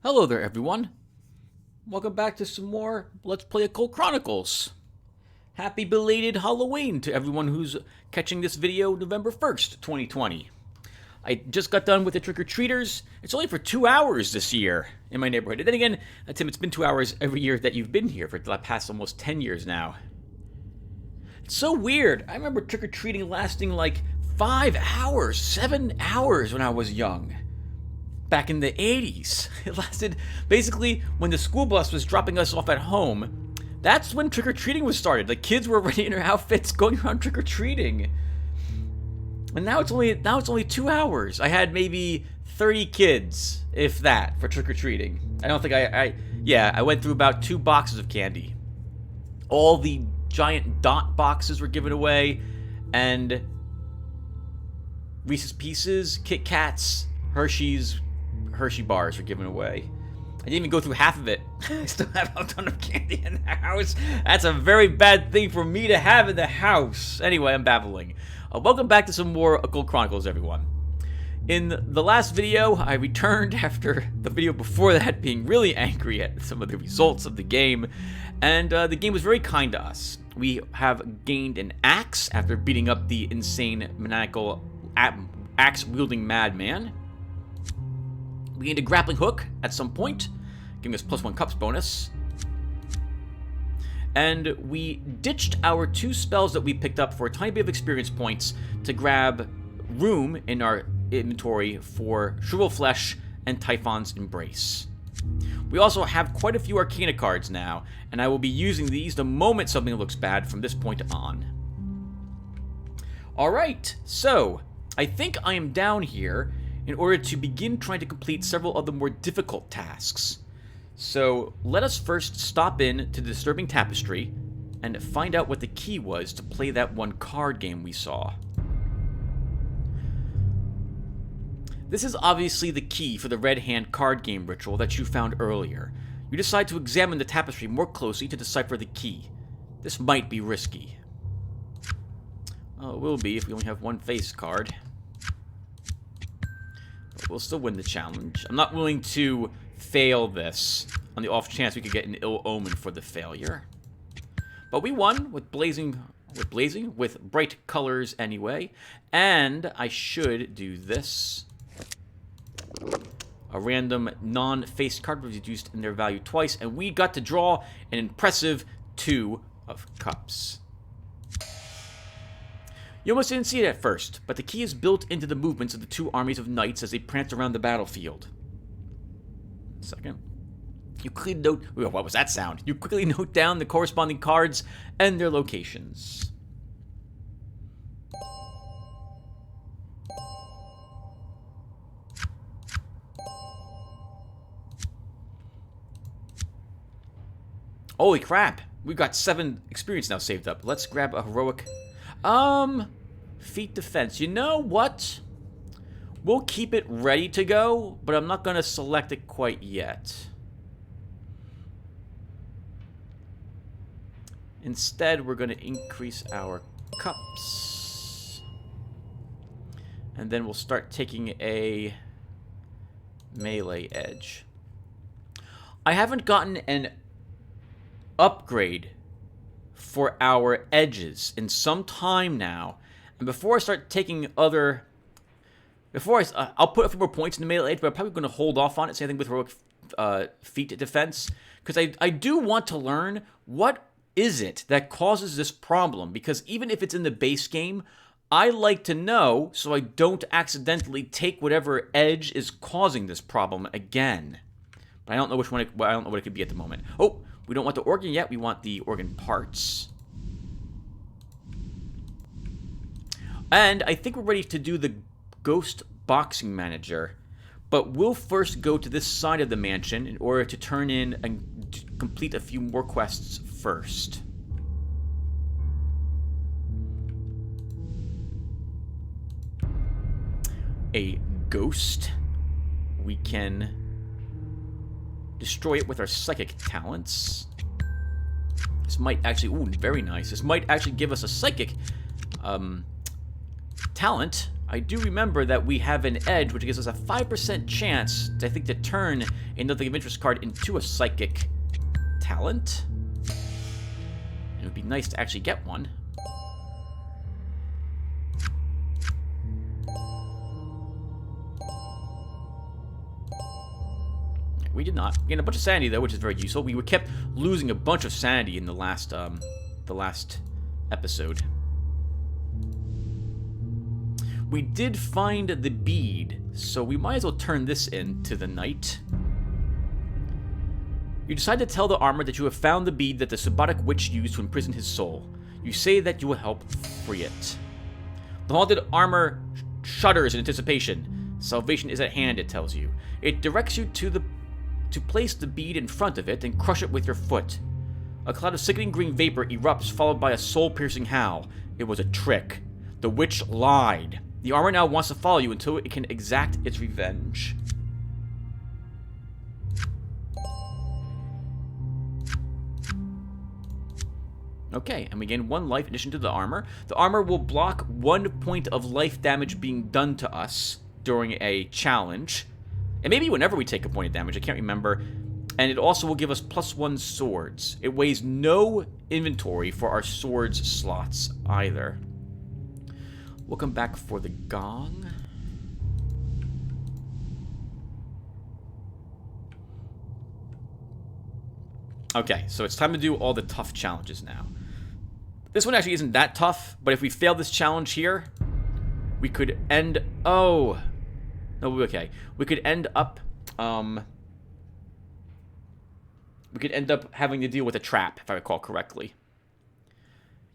Hello there, everyone. Welcome back to some more Let's Play Occult Chronicles. Happy belated Halloween to everyone who's catching this video November 1st, 2020. I just got done with the trick-or-treaters. It's only for 2 hours this year in my neighborhood. And then again, Tim, it's been 2 hours every year that you've been here for the past almost 10 years now. It's so weird. I remember trick-or-treating lasting like 5 hours, 7 hours when I was young. Back in the 80s. It lasted basically when the school bus was dropping us off at home. That's when trick-or-treating was started. The kids were already in their outfits going around trick-or-treating. And now it's only 2 hours. I had maybe 30 kids, if that, for trick-or-treating. I don't think I went through about 2 boxes of candy. All the giant dot boxes were given away, and Reese's Pieces, Kit Kats, Hershey bars were given away. I didn't even go through half of it. I still have a ton of candy in the house. That's a very bad thing for me to have in the house. Anyway, I'm babbling. Welcome back to some more Occult Chronicles, everyone. In the last video, I returned after the video before that being really angry at some of the results of the game, and the game was very kind to us. We have gained an axe after beating up the insane maniacal axe-wielding madman. We gained a grappling hook at some point, giving us +1 cups bonus. And we ditched our 2 spells that we picked up for a tiny bit of experience points to grab room in our inventory for Shrivel Flesh and Typhon's Embrace. We also have quite a few Arcana cards now, and I will be using these the moment something looks bad from this point on. Alright, so I think I am down here in order to begin trying to complete several of the more difficult tasks. So let us first stop in to the Disturbing Tapestry and find out what the key was to play that one card game we saw. This is obviously the key for the Red Hand card game ritual that you found earlier. You decide to examine the tapestry more closely to decipher the key. This might be risky. Well, it will be if we only have one face card. We'll still win the challenge. I'm not willing to fail this on the off chance we could get an ill omen for the failure. But we won with with bright colors anyway. And I should do this. A random non-face card was reduced in their value twice, and we got to draw an impressive 2 of cups. You almost didn't see it at first, but the key is built into the movements of the 2 armies of knights as they prance around the battlefield. Second. You quickly note... What was that sound? You quickly note down the corresponding cards and their locations. Holy crap! We've got 7 experience now saved up. Let's grab a heroic... feat defense. You know what? We'll keep it ready to go, but I'm not going to select it quite yet. Instead, we're going to increase our cups. And then we'll start taking a melee edge. I haven't gotten an upgrade for our edges in some time now, and before I start taking other, I'll put a few more points in the melee edge, but I'm probably going to hold off on it. Same thing with heroic feat defense, because I do want to learn what is it that causes this problem. Because even if it's in the base game, I like to know so I don't accidentally take whatever edge is causing this problem again. But I don't know which one. I don't know what it could be at the moment. Oh. We don't want the organ yet, we want the organ parts. And I think we're ready to do the Ghost Boxing Manager. But we'll first go to this side of the mansion in order to turn in and complete a few more quests first. A ghost. We can destroy it with our psychic talents. This might actually... Ooh, very nice. This might actually give us a psychic talent I do remember that we have an edge, which gives us a 5% chance, I think, to turn a Nothing of Interest card into a Psychic talent. It would be nice to actually get one. We did not. Again, a bunch of sanity, though, which is very useful. We kept losing a bunch of sanity in the last episode. We did find the bead, so we might as well turn this into the night. You decide to tell the armor that you have found the bead that the Subotic Witch used to imprison his soul. You say that you will help free it. The haunted armor shudders in anticipation. Salvation is at hand, it tells you. It directs you to place the bead in front of it and crush it with your foot. A cloud of sickening green vapor erupts, followed by a soul-piercing howl. It was a trick. The witch lied. The armor now wants to follow you until it can exact its revenge. Okay, and we gain 1 life in addition to the armor. The armor will block 1 point of life damage being done to us during a challenge. And maybe whenever we take a point of damage, I can't remember. And it also will give us +1 swords. It weighs no inventory for our swords slots either. We'll come back for the gong. Okay, so it's time to do all the tough challenges now. This one actually isn't that tough, but if we fail this challenge here, we could end... Oh... No, okay. We could end up having to deal with a trap, if I recall correctly.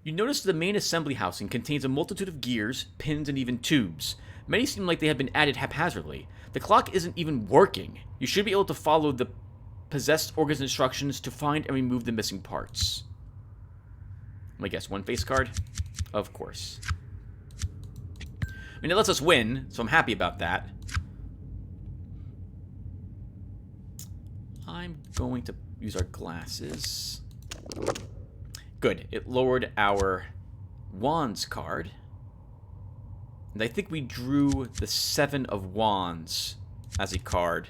You notice the main assembly housing contains a multitude of gears, pins, and even tubes. Many seem like they have been added haphazardly. The clock isn't even working. You should be able to follow the possessed organ's instructions to find and remove the missing parts. Let me guess, 1 face card? Of course. I mean, it lets us win, so I'm happy about that. I'm going to use our glasses. Good. It lowered our Wands card. And I think we drew the 7 of Wands as a card.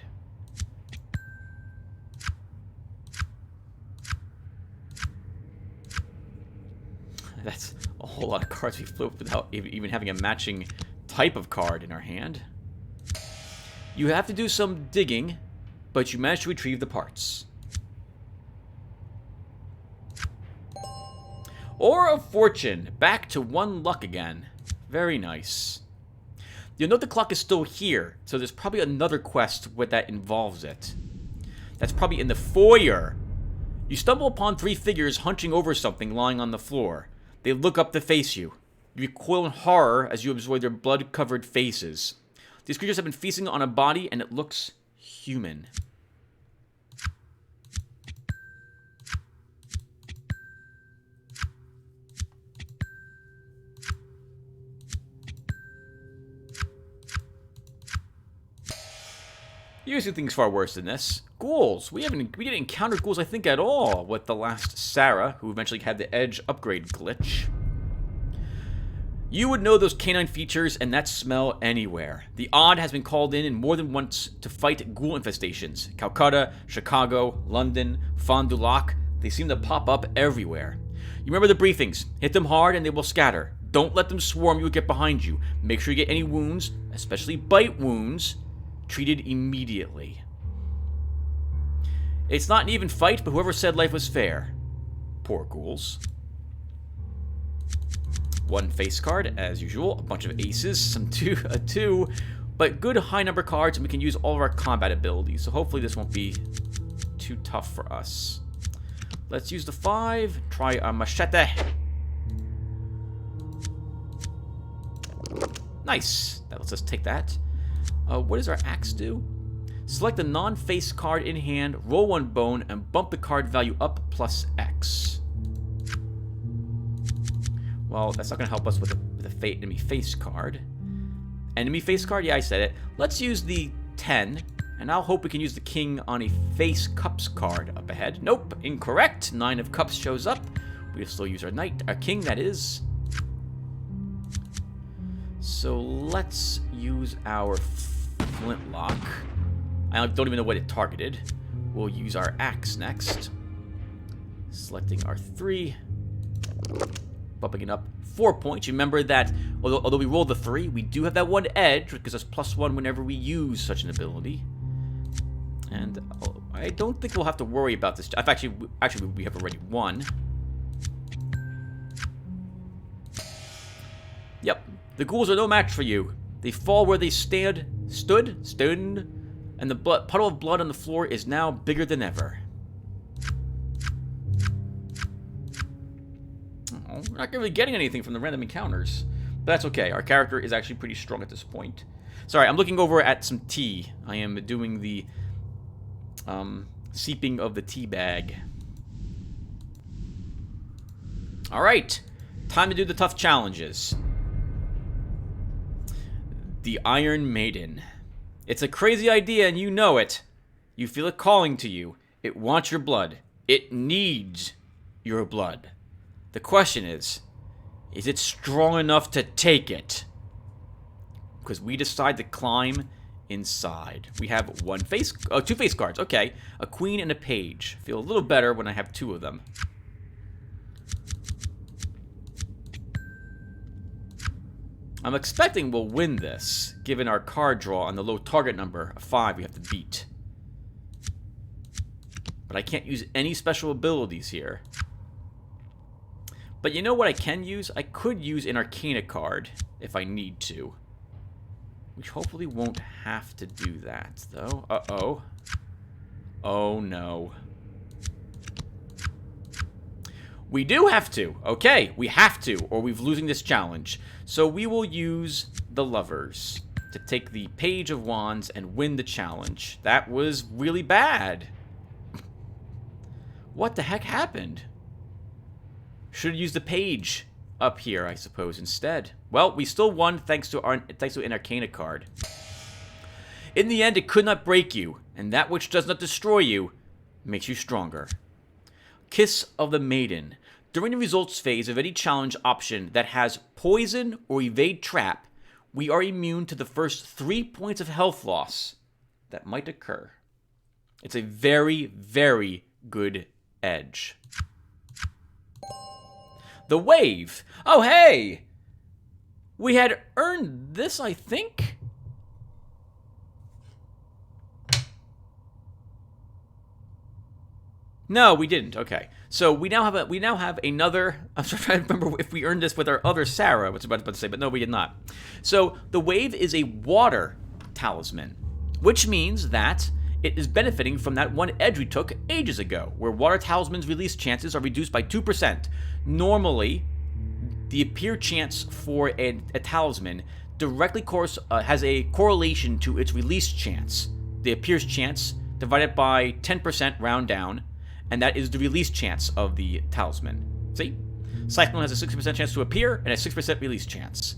That's a whole lot of cards we flipped without even having a matching type of card in our hand. You have to do some digging, but you managed to retrieve the parts. Ore of Fortune. Back to 1 luck again. Very nice. You'll note the clock is still here, so there's probably another quest that involves it. That's probably in the foyer. You stumble upon 3 figures hunching over something lying on the floor. They look up to face you. You recoil in horror as you observe their blood-covered faces. These creatures have been feasting on a body, and it looks human. Usually things far worse than this. Ghouls. We didn't encounter ghouls, I think, at all with the last Sarah, who eventually had the edge upgrade glitch. You would know those canine features and that smell anywhere. The Odd has been called in more than once to fight ghoul infestations. Calcutta, Chicago, London, Fond du Lac. They seem to pop up everywhere. You remember the briefings. Hit them hard and they will scatter. Don't let them swarm you or get behind you. Make sure you get any wounds, especially bite wounds, treated immediately. It's not an even fight, but whoever said life was fair. Poor ghouls. 1 face card, as usual. A bunch of aces, a 2, but good high number cards, and we can use all of our combat abilities, so hopefully this won't be too tough for us. Let's use the 5, try a machete. Nice. That lets us take that. What does our axe do? Select a non-face card in hand, roll 1 bone, and bump the card value up +X. Well, that's not going to help us with the enemy face card. Enemy face card? Yeah, I said it. Let's use the 10, and I'll hope we can use the king on a face cups card up ahead. Nope, incorrect. 9 of cups shows up. We'll still use our knight, our king, that is. So let's use our flintlock. I don't even know what it targeted. We'll use our axe next. Selecting our 3. Bumping it up 4 points. Remember that although we rolled the 3, we do have that 1 edge, which gives us +1 whenever we use such an ability. And I don't think we'll have to worry about this. Actually, we have already 1. Yep, the ghouls are no match for you. They fall where they stood, and the puddle of blood on the floor is now bigger than ever. Oh, we're not really getting anything from the random encounters. But that's okay, our character is actually pretty strong at this point. Sorry, I'm looking over at some tea. I am doing the seeping of the tea bag. Alright, time to do the tough challenges. The Iron Maiden. It's a crazy idea and you know it. You feel it calling to you. It wants your blood. It needs your blood. The question is it strong enough to take it? Because we decide to climb inside. We have 2 face cards. Okay, a queen and a page. Feel a little better when I have 2 of them. I'm expecting we'll win this, given our card draw on the low target number of 5 we have to beat. But I can't use any special abilities here. But you know what I can use? I could use an Arcana card if I need to. Which hopefully won't have to do that, though. Uh-oh. Oh, no. We do have to. Okay, we have to, or we're losing this challenge. So we will use the Lovers to take the Page of Wands and win the challenge. That was really bad. What the heck happened? Should have used the Page up here, I suppose, instead. Well, we still won thanks to an Arcana card. In the end, it could not break you, and that which does not destroy you makes you stronger. Kiss of the Maiden. During the results phase of any challenge option that has Poison or Evade Trap, we are immune to the first 3 points of health loss that might occur. It's a very, very good edge. The Wave. Oh, hey! We had earned this, I think? No, we didn't. Okay. So we now have another. I'm trying to remember if we earned this with our other Sarah, which I was about to say, but no, we did not. So the Wave is a water talisman, which means that it is benefiting from that 1 edge we took ages ago, where water talismans release chances are reduced by 2%. Normally, the appear chance for a talisman directly has a correlation to its release chance. The appears chance divided by 10% round down, and that is the release chance of the talisman. See? Cyclone has a 60% chance to appear and a 6% release chance.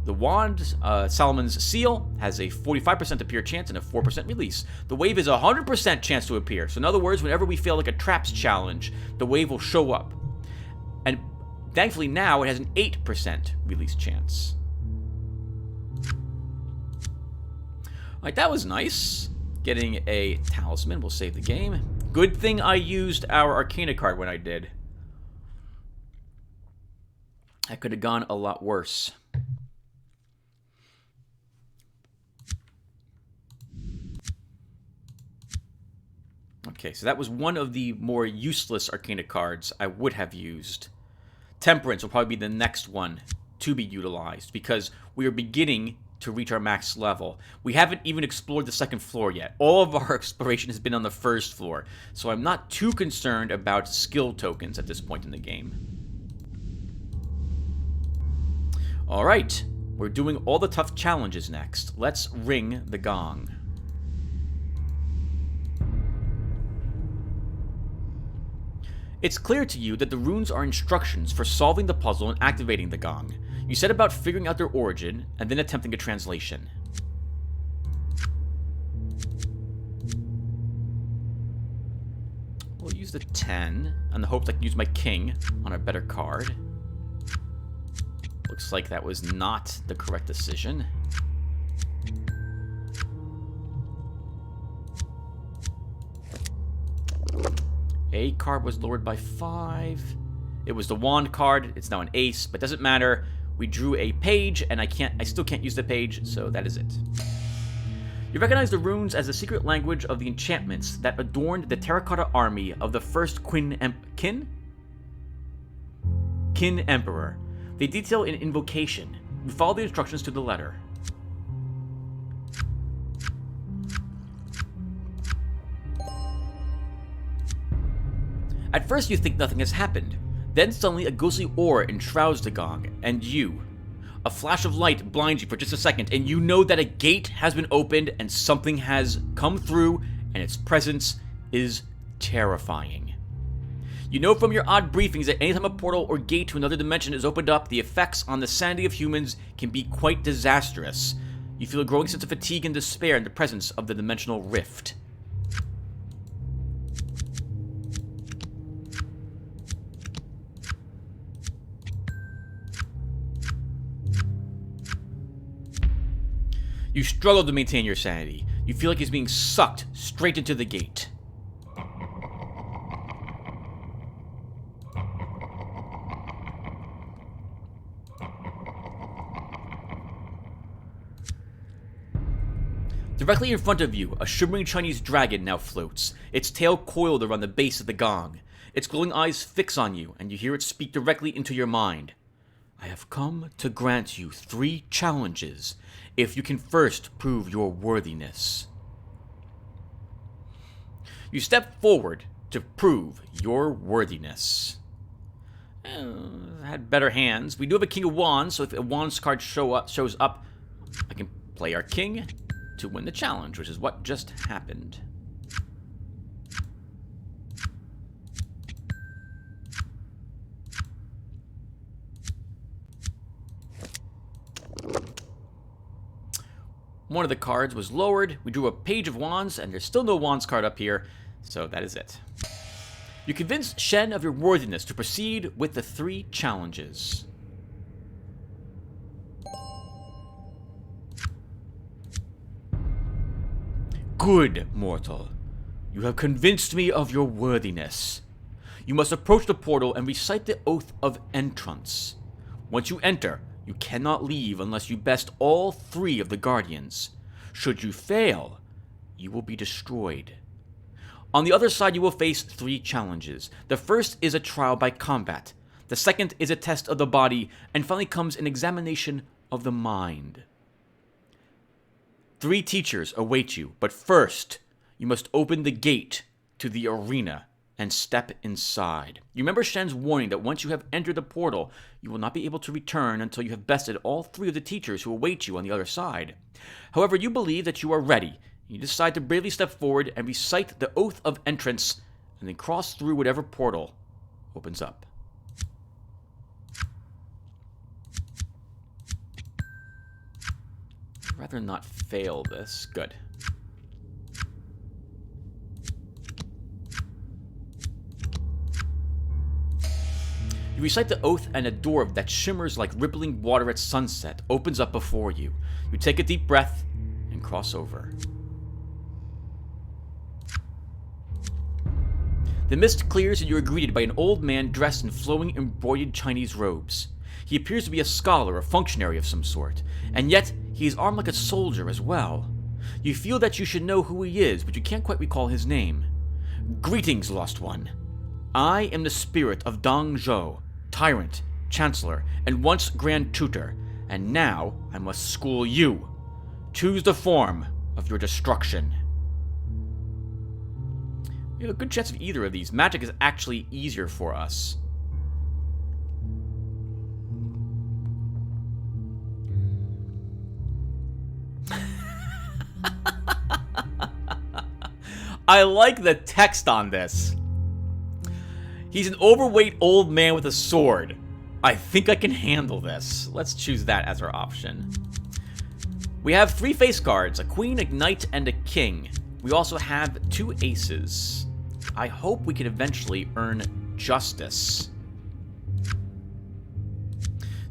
The Wand, Solomon's Seal, has a 45% appear chance and a 4% release. The Wave is a 100% chance to appear. So in other words, whenever we fail like a traps challenge, the Wave will show up. And thankfully now it has an 8% release chance. Alright, that was nice. Getting a talisman. We'll save the game. Good thing I used our Arcana card when I did. That could have gone a lot worse. Okay, so that was one of the more useless Arcana cards I would have used. Temperance will probably be the next one to be utilized, because we are beginning to reach our max level. We haven't even explored the 2nd floor yet. All of our exploration has been on the 1st floor, so I'm not too concerned about skill tokens at this point in the game. Alright, we're doing all the tough challenges next. Let's ring the gong. It's clear to you that the runes are instructions for solving the puzzle and activating the gong. You set about figuring out their origin, and then attempting a translation. We'll use the 10, on the hope that I can use my king on a better card. Looks like that was not the correct decision. A card was lowered by 5. It was the wand card. It's now an ace, but doesn't matter. We drew a page, and I still can't use the page, so that is it. You recognize the runes as the secret language of the enchantments that adorned the terracotta army of the first Kin Emperor. They detail an invocation. You follow the instructions to the letter. At first you think nothing has happened. Then suddenly a ghostly aura enshrouds the gong, and you. A flash of light blinds you for just a second, and you know that a gate has been opened and something has come through, and its presence is terrifying. You know from your odd briefings that anytime a portal or gate to another dimension is opened up, the effects on the sanity of humans can be quite disastrous. You feel a growing sense of fatigue and despair in the presence of the dimensional rift. You struggle to maintain your sanity. You feel like he's being sucked straight into the gate. Directly in front of you, a shimmering Chinese dragon now floats, its tail coiled around the base of the gong. Its glowing eyes fix on you, and you hear it speak directly into your mind. I have come to grant you 3 challenges, if you can first prove your worthiness. You step forward to prove your worthiness. Had better hands. We do have a King of Wands, so if a Wands card shows up, I can play our King to win the challenge, which is what just happened. One of the cards was lowered. We drew a Page of Wands, and there's still no Wands card up here, so that is it. You convinced Shen of your worthiness to proceed with the 3 challenges. Good, mortal. You have convinced me of your worthiness. You must approach the portal and recite the Oath of Entrance. Once you enter, you cannot leave unless you best all 3 of the Guardians. Should you fail, you will be destroyed. On the other side, you will face 3 challenges. The first is a trial by combat. The second is a test of the body, and finally comes an examination of the mind. 3 teachers await you, but first, you must open the gate to the arena and step inside. You remember Shen's warning that once you have entered the portal, you will not be able to return until you have bested all 3 of the teachers who await you on the other side. However, you believe that you are ready. You decide to bravely step forward and recite the Oath of Entrance, and then cross through whatever portal opens up. I'd rather not fail this. Good. You recite the oath, and a door that shimmers like rippling water at sunset opens up before you. You take a deep breath and cross over. The mist clears and you are greeted by an old man dressed in flowing embroidered Chinese robes. He appears to be a scholar or functionary of some sort, and yet he is armed like a soldier as well. You feel that you should know who he is, but you can't quite recall his name. Greetings, Lost One. I am the spirit of Dong Zhou, tyrant, chancellor, and once grand tutor, and now I must school you. Choose the form of your destruction. We have a good chance of either of these. Magic is actually easier for us. I like the text on this. He's an overweight old man with a sword. I think I can handle this. Let's choose that as our option. We have 3 face cards, a queen, a knight, and a king. We also have 2 aces. I hope we can eventually earn justice.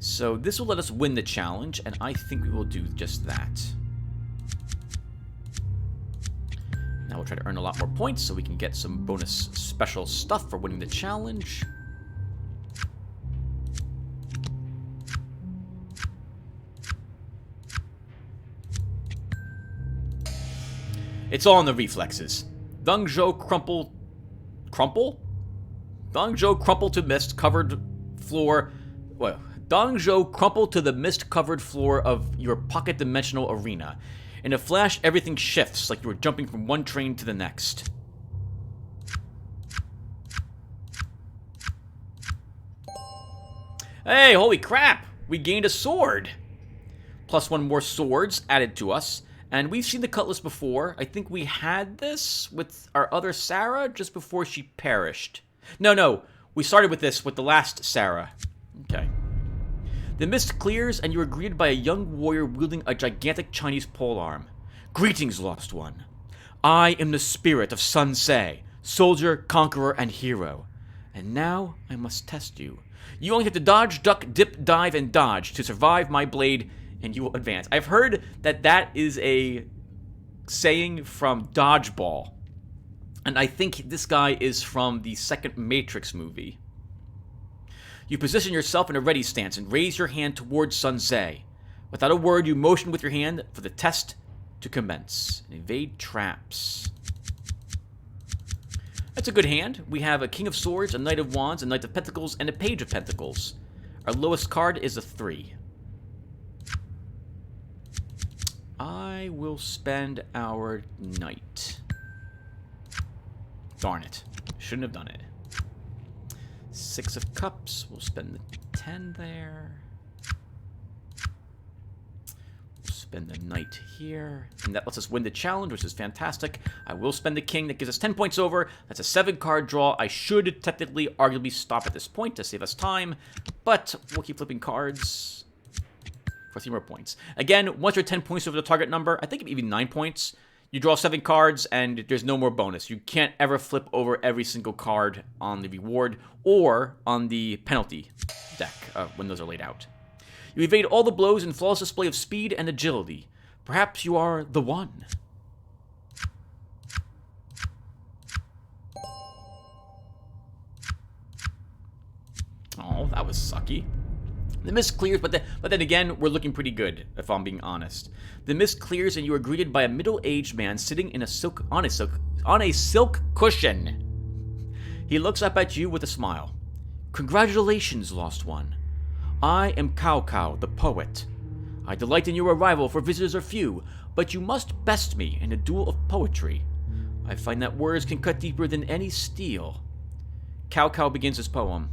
So this will let us win the challenge, and I think we will do just that. Now we'll try to earn a lot more points so we can get some bonus special stuff for winning the challenge. It's all in the reflexes. Dungzhou crumple? Dungzhou crumple to mist-covered floor... Well, Dungzhou crumple to the mist-covered floor of your pocket-dimensional arena. In a flash, everything shifts, like you were jumping from one train to the next. Hey, holy crap! We gained a sword! Plus one more swords added to us. And we've seen the cutlass before. I think we had this with our other Sarah just before she perished. No. We started with this with the last Sarah. Okay. The mist clears, and you are greeted by a young warrior wielding a gigantic Chinese polearm. Greetings, Lost One. I am the spirit of Sun Se, soldier, conqueror, and hero. And now I must test you. You only have to dodge, duck, dip, dive, and dodge to survive my blade, and you will advance. I've heard that is a saying from Dodgeball. And I think this guy is from the second Matrix movie. You position yourself in a ready stance and raise your hand towards Sun Se. Without a word, you motion with your hand for the test to commence. Evade traps. That's a good hand. We have a King of Swords, a Knight of Wands, a Knight of Pentacles, and a Page of Pentacles. Our lowest card is a 3. I will spend our Knight. Darn it. Shouldn't have done it. 6 of Cups. We'll spend the 10 there. We'll spend the Knight here. And that lets us win the challenge, which is fantastic. I will spend the King. That gives us 10 points over. That's a 7-card draw. I should technically, arguably, stop at this point to save us time. But we'll keep flipping cards for 3 more points. Again, once you're 10 points over the target number, I think even 9 points, you draw 7 cards, and there's no more bonus. You can't ever flip over every single card on the reward or on the penalty deck when those are laid out. You evade all the blows in flawless display of speed and agility. Perhaps you are the one. Oh, that was sucky. The mist clears, but then again, we're looking pretty good, if I'm being honest. The mist clears, and you are greeted by a middle-aged man sitting in on a silk cushion. He looks up at you with a smile. Congratulations, Lost One. I am Cao Cao, the poet. I delight in your arrival, for visitors are few, but you must best me in a duel of poetry. I find that words can cut deeper than any steel. Cao Cao begins his poem.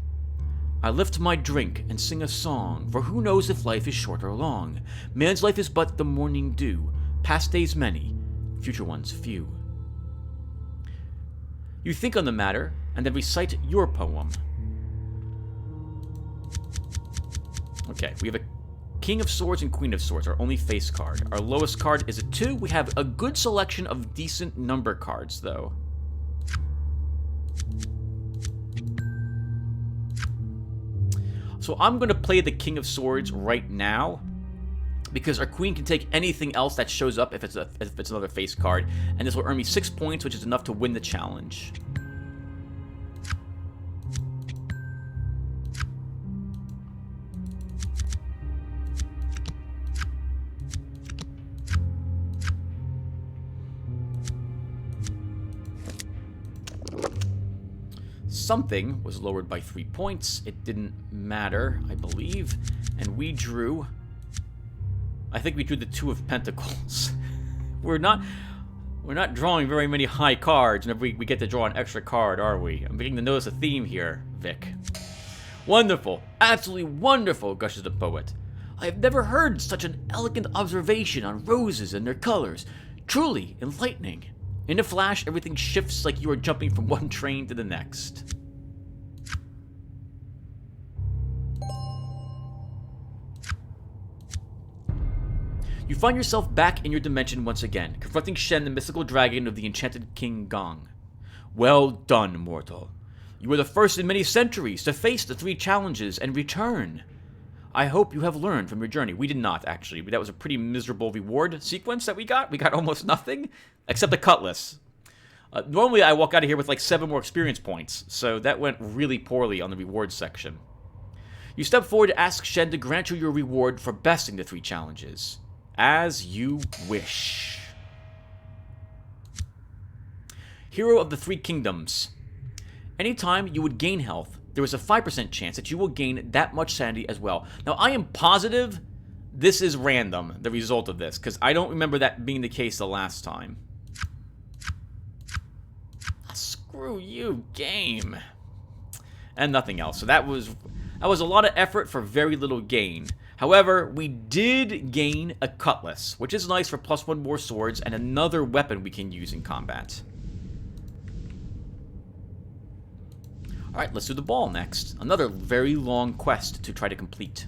I lift my drink and sing a song, for who knows if life is short or long. Man's life is but the morning dew, past days many, future ones few. You think on the matter, and then recite your poem. Okay, we have a King of Swords and Queen of Swords, our only face card. Our lowest card is a 2. We have a good selection of decent number cards, though. So I'm going to play the King of Swords right now, because our Queen can take anything else that shows up if it's another face card, and this will earn me 6 points, which is enough to win the challenge. Something was lowered by 3 points. It didn't matter, I believe. And we drew... I think we drew the 2 of Pentacles. We're not drawing very many high cards, and we get to draw an extra card, are we? I'm beginning to notice a theme here, Vic. Wonderful. Absolutely wonderful, gushes the poet. I have never heard such an elegant observation on roses and their colors. Truly enlightening. In a flash, everything shifts like you are jumping from one train to the next. You find yourself back in your dimension once again, confronting Shen, the mystical dragon of the enchanted King Gong. Well done, mortal. You were the first in many centuries to face the 3 challenges and return. I hope you have learned from your journey. We did not, actually. That was a pretty miserable reward sequence that we got. We got almost nothing, except a cutlass. Normally, I walk out of here with like 7 more experience points, so that went really poorly on the rewards section. You step forward to ask Shen to grant you your reward for besting the 3 challenges. As you wish. Hero of the 3 Kingdoms. Anytime you would gain health, there is a 5% chance that you will gain that much sanity as well. Now, I am positive this is random, the result of this, because I don't remember that being the case the last time. Screw you, game. And nothing else. So that was a lot of effort for very little gain. However, we did gain a cutlass, which is nice for +1 more swords and another weapon we can use in combat. Alright, let's do the ball next. Another very long quest to try to complete.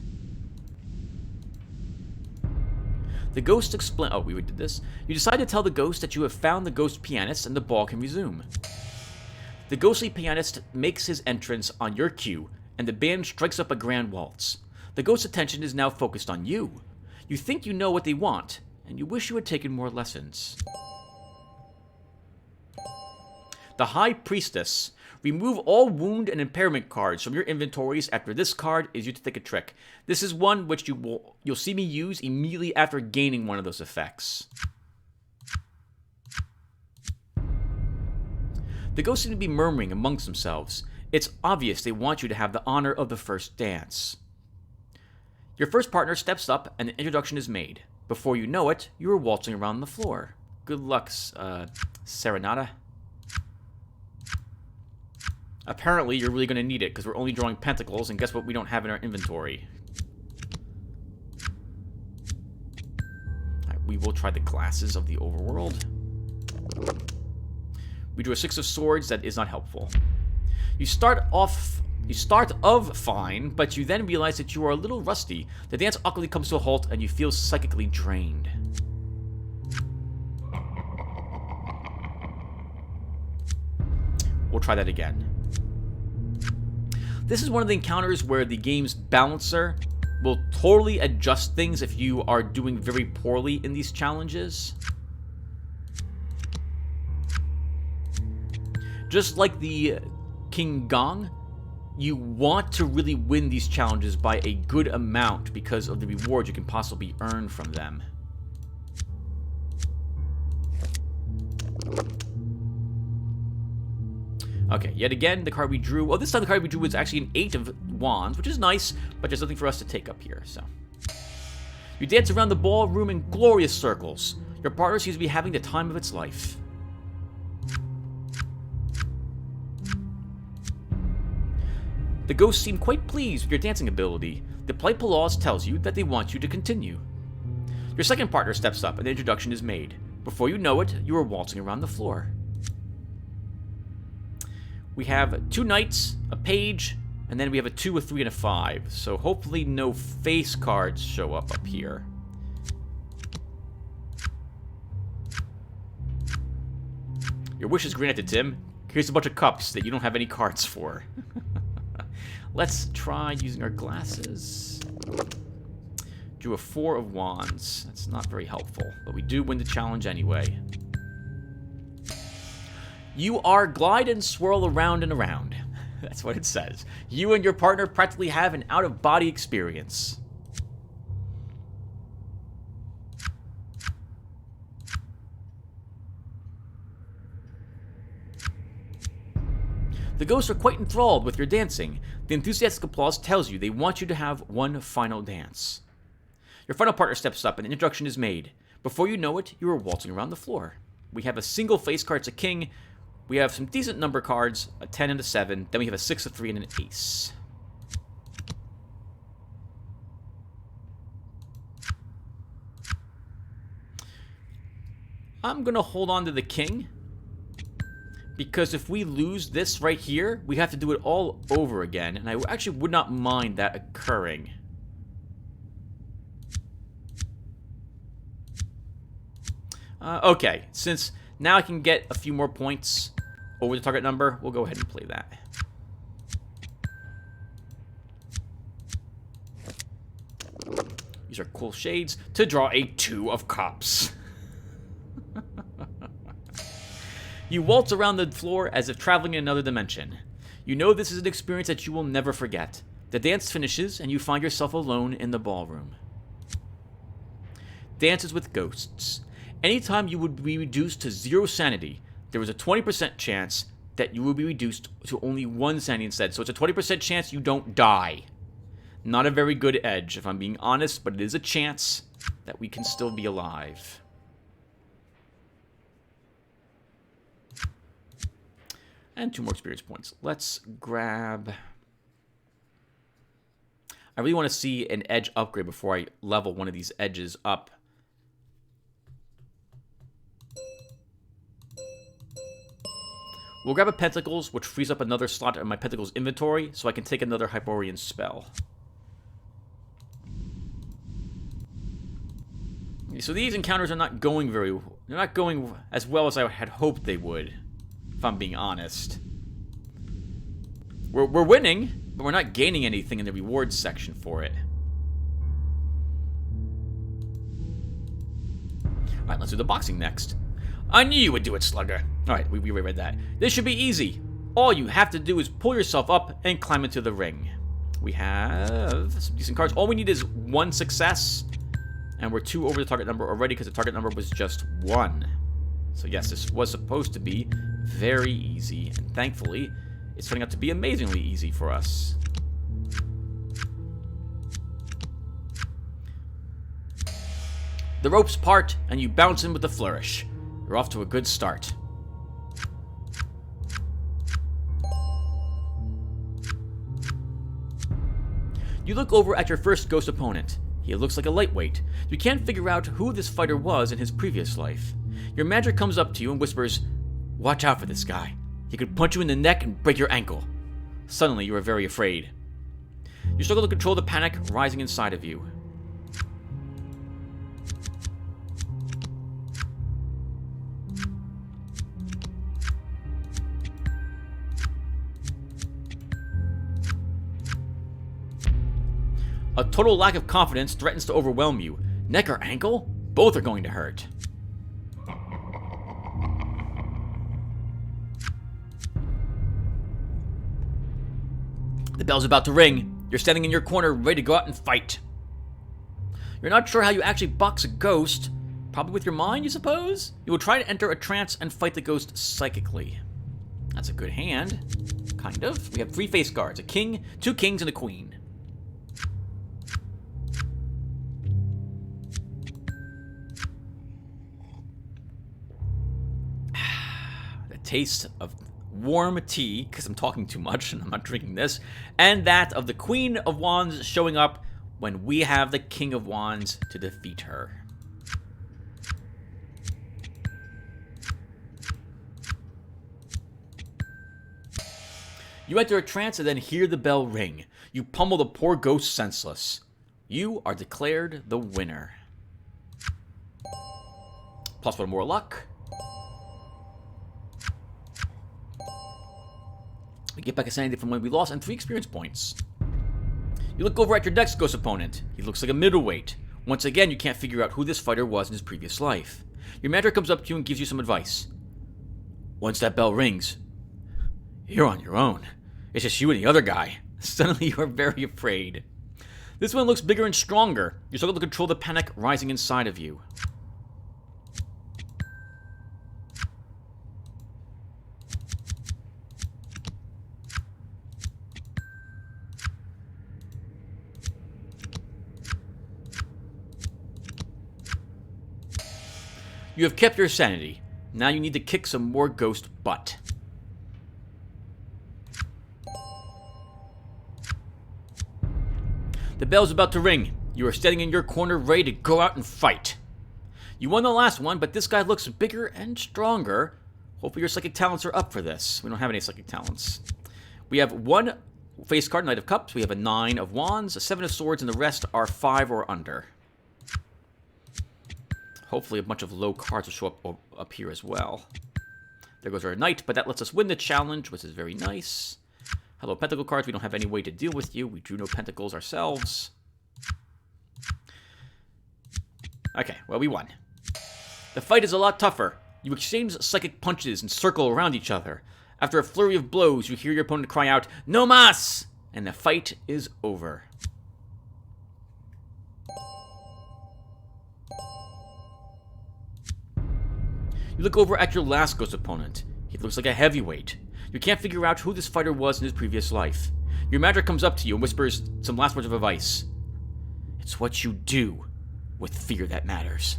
The ghost explain. Oh, we did this. You decide to tell the ghost that you have found the ghost pianist and the ball can resume. The ghostly pianist makes his entrance on your cue, and the band strikes up a grand waltz. The ghost's attention is now focused on you. You think you know what they want, and you wish you had taken more lessons. The High Priestess. Remove all wound and impairment cards from your inventories after this card is used to take a trick. This is one which you'll see me use immediately after gaining one of those effects. The ghosts seem to be murmuring amongst themselves. It's obvious they want you to have the honor of the first dance. Your first partner steps up and an introduction is made. Before you know it, you are waltzing around the floor. Good luck, Serenata. Apparently, you're really going to need it, because we're only drawing pentacles, and guess what we don't have in our inventory? Alright, we will try the glasses of the overworld. We drew a 6 of swords. That is not helpful. You start of fine, but you then realize that you are a little rusty. The dance awkwardly comes to a halt, and you feel psychically drained. We'll try that again. This is one of the encounters where the game's balancer will totally adjust things if you are doing very poorly in these challenges. Just like the King Gong, you want to really win these challenges by a good amount because of the rewards you can possibly earn from them. Okay, yet again, the card we drew... Well, this time the card we drew was actually an 8 of Wands, which is nice, but there's nothing for us to take up here, so... You dance around the ballroom in glorious circles. Your partner seems to be having the time of its life. The ghosts seem quite pleased with your dancing ability. The polite applause tells you that they want you to continue. Your second partner steps up and the introduction is made. Before you know it, you are waltzing around the floor. We have 2 knights, a page, and then we have a 2, a 3, and a 5. So hopefully no face cards show up here. Your wish is granted, Tim. Here's a bunch of cups that you don't have any cards for. Let's try using our glasses. Drew a 4 of Wands. That's not very helpful, but we do win the challenge anyway. You are glide and swirl around and around. That's what it says. You and your partner practically have an out-of-body experience. The ghosts are quite enthralled with your dancing. The enthusiastic applause tells you they want you to have one final dance. Your final partner steps up and an introduction is made. Before you know it, you are waltzing around the floor. We have a single face card, it's a king. We have some decent number cards, a 10 and a 7. Then we have a 6, a 3, and an ace. I'm going to hold on to the king. Because if we lose this right here, we have to do it all over again. And I actually would not mind that occurring. Okay, since now I can get a few more points over the target number, we'll go ahead and play that. Use our cool shades to draw a 2 of cups. You waltz around the floor as if traveling in another dimension. You know this is an experience that you will never forget. The dance finishes, and you find yourself alone in the ballroom. Dances with ghosts. Anytime you would be reduced to 0 sanity, there is a 20% chance that you will be reduced to only 1 sanity instead. So it's a 20% chance you don't die. Not a very good edge, if I'm being honest, but it is a chance that we can still be alive. And 2 more experience points. Let's grab... I really want to see an edge upgrade before I level one of these edges up. We'll grab a Pentacles, which frees up another slot in my Pentacles inventory, so I can take another Hyporian spell. So these encounters are not going they're not going as well as I had hoped they would, if I'm being honest. We're winning, but we're not gaining anything in the rewards section for it. Alright, let's do the boxing next. I knew you would do it, Slugger. Alright, we read that. This should be easy. All you have to do is pull yourself up and climb into the ring. We have some decent cards. All we need is 1 success. And we're 2 over the target number already because the target number was just 1. So yes, this was supposed to be very easy. And thankfully, it's turning out to be amazingly easy for us. The ropes part, and you bounce in with a flourish. You're off to a good start. You look over at your first ghost opponent. He looks like a lightweight. You can't figure out who this fighter was in his previous life. Your magic comes up to you and whispers, "Watch out for this guy. He could punch you in the neck and break your ankle." Suddenly, you are very afraid. You struggle to control the panic rising inside of you. A total lack of confidence threatens to overwhelm you. Neck or ankle? Both are going to hurt. The bell's about to ring. You're standing in your corner, ready to go out and fight. You're not sure how you actually box a ghost. Probably with your mind, you suppose? You will try to enter a trance and fight the ghost psychically. That's a good hand. Kind of. We have 3 face cards. A king, 2 kings, and a queen. Taste of warm tea, because I'm talking too much and I'm not drinking this, and that of the Queen of Wands showing up when we have the King of Wands to defeat her. You enter a trance and then hear the bell ring. You pummel the poor ghost senseless. You are declared the winner. Plus 1 more luck. We get back a sanity from when we lost and 3 experience points. You look over at your next ghost opponent. He looks like a middleweight. Once again, you can't figure out who this fighter was in his previous life. Your mentor comes up to you and gives you some advice. Once that bell rings, you're on your own. It's just you and the other guy. Suddenly, you are very afraid. This one looks bigger and stronger. You struggle to control the panic rising inside of you. You have kept your sanity. Now you need to kick some more ghost butt. The bell's about to ring. You are standing in your corner ready to go out and fight. You won the last one, but this guy looks bigger and stronger. Hopefully your psychic talents are up for this. We don't have any psychic talents. We have 1 face card, Knight of Cups. We have a 9 of Wands, a 7 of Swords, and the rest are 5 or under. Hopefully a bunch of low cards will show up here as well. There goes our knight, but that lets us win the challenge, which is very nice. Hello, pentacle cards. We don't have any way to deal with you. We drew no pentacles ourselves. Okay, well, we won. The fight is a lot tougher. You exchange psychic punches and circle around each other. After a flurry of blows, you hear your opponent cry out, "No mas!" and the fight is over. You look over at your last ghost opponent. He looks like a heavyweight. You can't figure out who this fighter was in his previous life. Your magic comes up to you and whispers some last words of advice. It's what you do with fear that matters.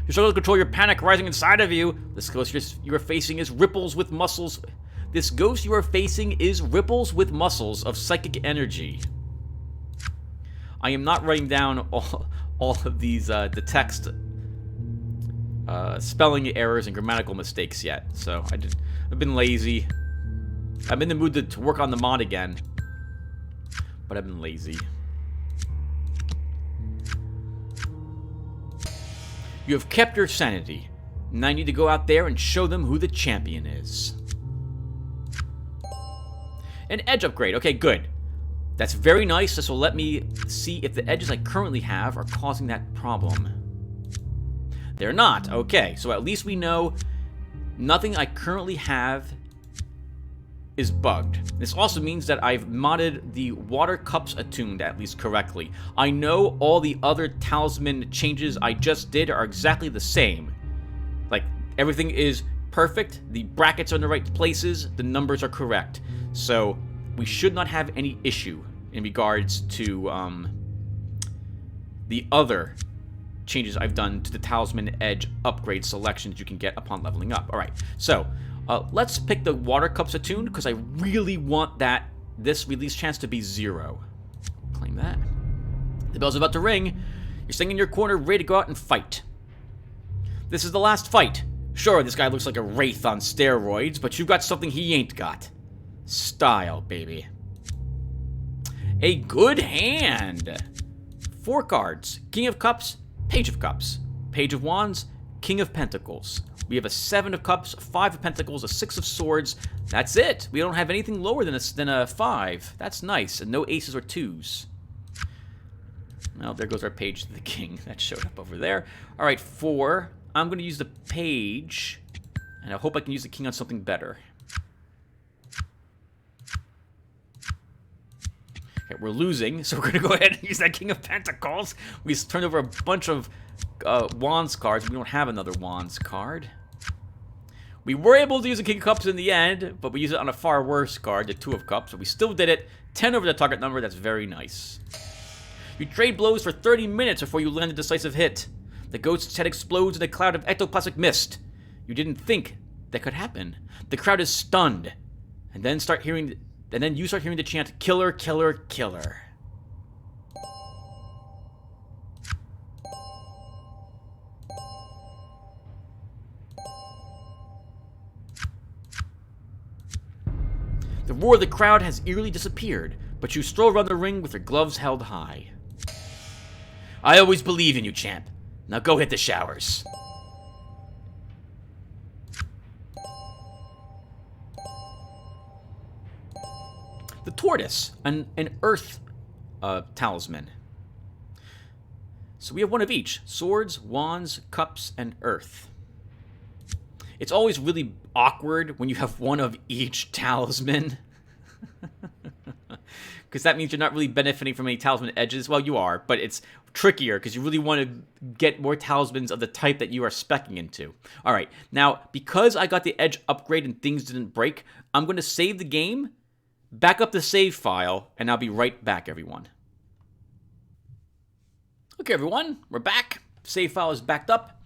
You struggle to control your panic rising inside of you. This ghost you are facing is ripples with muscles. This ghost you are facing is ripples with muscles of psychic energy. I am not writing down all of these the text spelling errors and grammatical mistakes yet, so I've been lazy. I'm in the mood to work on the mod again, but I've been lazy. You have kept your sanity. Now I need to go out there and show them who the champion is. An edge upgrade. Okay, good. That's very nice. This will let me see if the edges I currently have are causing that problem. They're not. Okay, so at least we know nothing I currently have is bugged. This also means that I've modded the water cups attuned at least correctly. I know all the other talisman changes I just did are exactly the same. Like, everything is perfect, the brackets are in the right places, the numbers are correct. So, we should not have any issue in regards to the other changes I've done to the talisman edge upgrade selections you can get upon leveling up. Alright, so let's pick the water cups attuned, because I really want this release chance to be 0. Claim that. The bell's about to ring. You're sitting in your corner, ready to go out and fight. This is the last fight. Sure, this guy looks like a wraith on steroids, but you've got something he ain't got. Style, baby. A good hand. 4 cards. King of Cups, Page of Cups, Page of Wands, King of Pentacles. We have a 7 of Cups, a 5 of Pentacles, a 6 of Swords. That's it. We don't have anything lower than a 5. That's nice. And no aces or 2s. Well, there goes our Page to the King. That showed up over there. All right, 4. I'm going to use the Page. And I hope I can use the King on something better. Okay, we're losing, so we're going to go ahead and use that King of Pentacles. We turned over a bunch of Wands cards. We don't have another Wands card. We were able to use the King of Cups in the end, but we used it on a far worse card, the 2 of Cups. But we still did it. 10 over the target number. That's very nice. You trade blows for 30 minutes before you land a decisive hit. The ghost's head explodes in a cloud of ectoplasmic mist. You didn't think that could happen. The crowd is stunned, and then you start hearing the chant, "Killer, killer, killer." The roar of the crowd has eerily disappeared, but you stroll around the ring with your gloves held high. I always believe in you, champ. Now go hit the showers. The tortoise, an earth talisman. So we have one of each. Swords, wands, cups, and earth. It's always really awkward when you have one of each talisman. Because that means you're not really benefiting from any talisman edges. Well, you are, but it's trickier because you really want to get more talismans of the type that you are speccing into. Alright, now, because I got the edge upgrade and things didn't break, I'm going to save the game, back up the save file, and I'll be right back, everyone. Okay, everyone, we're back. Save file is backed up.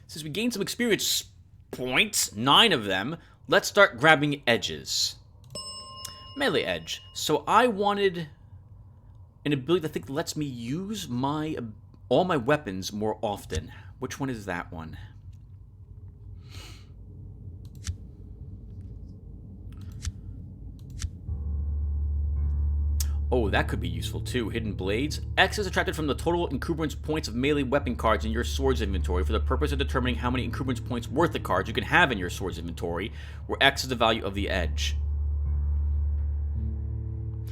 Since we gained some experience points, 9 of them, let's start grabbing edges. Melee edge. So I wanted an ability that I think lets me use all my weapons more often. Which one is that one? Oh, that could be useful too. Hidden Blades. X is subtracted from the total encumbrance points of melee weapon cards in your swords inventory for the purpose of determining how many encumbrance points worth of cards you can have in your swords inventory, where X is the value of the edge.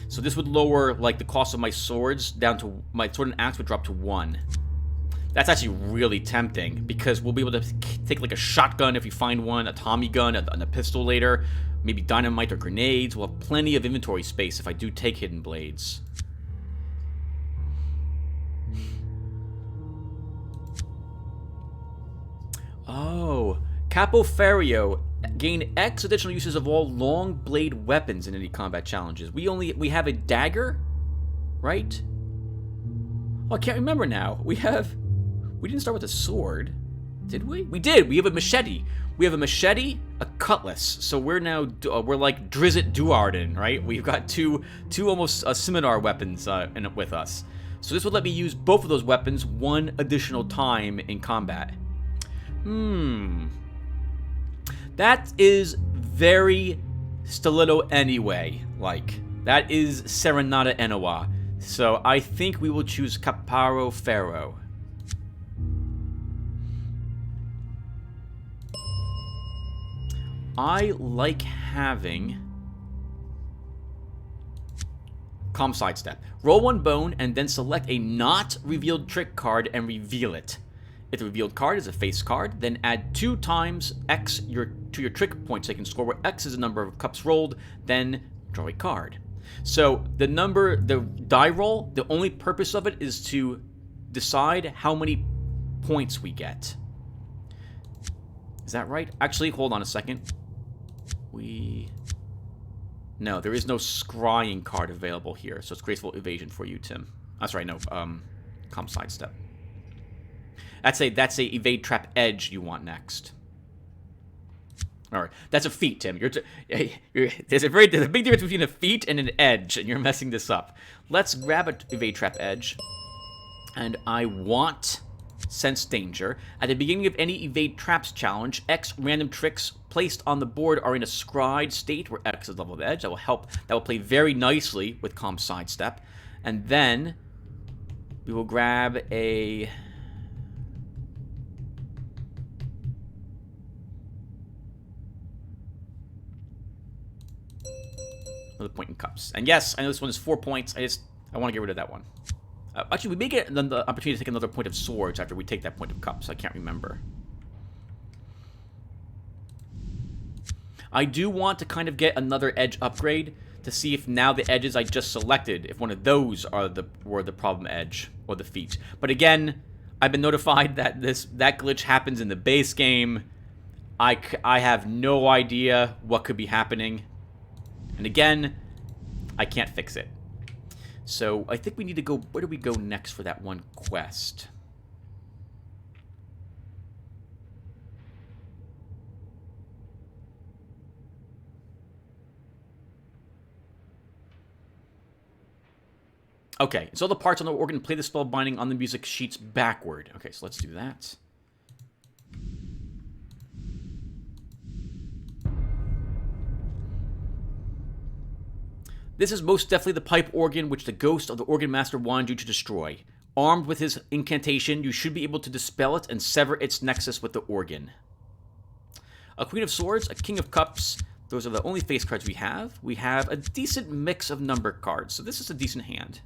So this would lower, like, the cost of my swords down to... My sword and axe would drop to 1. That's actually really tempting, because we'll be able to take like a shotgun if we find one, a Tommy gun, and a pistol later, maybe dynamite or grenades. We'll have plenty of inventory space if I do take hidden blades. Oh, Capo Ferrio. Gain X additional uses of all long blade weapons in any combat challenges. We have a dagger, right? Oh, I can't remember now. We didn't start with a sword, did we? We did. We have a machete. We have a machete, a cutlass. So we're now we're like Drizzt Duarden, right? We've got two almost scimitar weapons with us. So this would let me use both of those weapons one additional time in combat. That is very Stiletto anyway. Like, that is Serenata Enowa. So I think we will choose Caparo Ferro. I like having Calm Sidestep. Roll one bone and then select a not revealed trick card and reveal it. If the revealed card is a face card, then add 2 times X to your trick point taken score, where X is the number of cups rolled, then draw a card. So the die roll, the only purpose of it is to decide how many points we get. Is that right? Actually, hold on a second. No, there is no scrying card available here, so it's Graceful Evasion for you, Tim. That's right, no, Calm Sidestep. That's a evade trap edge you want next. All right, that's a feat, Tim. There's a big difference between a feat and an edge, and you're messing this up. Let's grab an evade trap edge, and I want Sense Danger. At the beginning of any evade traps challenge, X random tricks placed on the board are in a scryed state where X is level of edge. That will help. That will play very nicely with Calm Sidestep, and then we will grab a. Another point in cups. And yes, I know this one is 4 points. I want to get rid of that one. Actually, we may get the opportunity to take another point of swords after we take that point of cups. I can't remember. I do want to kind of get another edge upgrade to see if now the edges I just selected, if one of those were the problem edge or the feat. But again, I've been notified that that glitch happens in the base game. I have no idea what could be happening. And again, I can't fix it. So I think we need to go... Where do we go next for that one quest? Okay, so the parts on the organ play the spell binding on the music sheets backward. Okay, so let's do that. This is most definitely the pipe organ which the ghost of the organ master wanted you to destroy. Armed with his incantation, you should be able to dispel it and sever its nexus with the organ. A Queen of Swords, a King of Cups. Those are the only face cards we have. We have a decent mix of number cards, so this is a decent hand.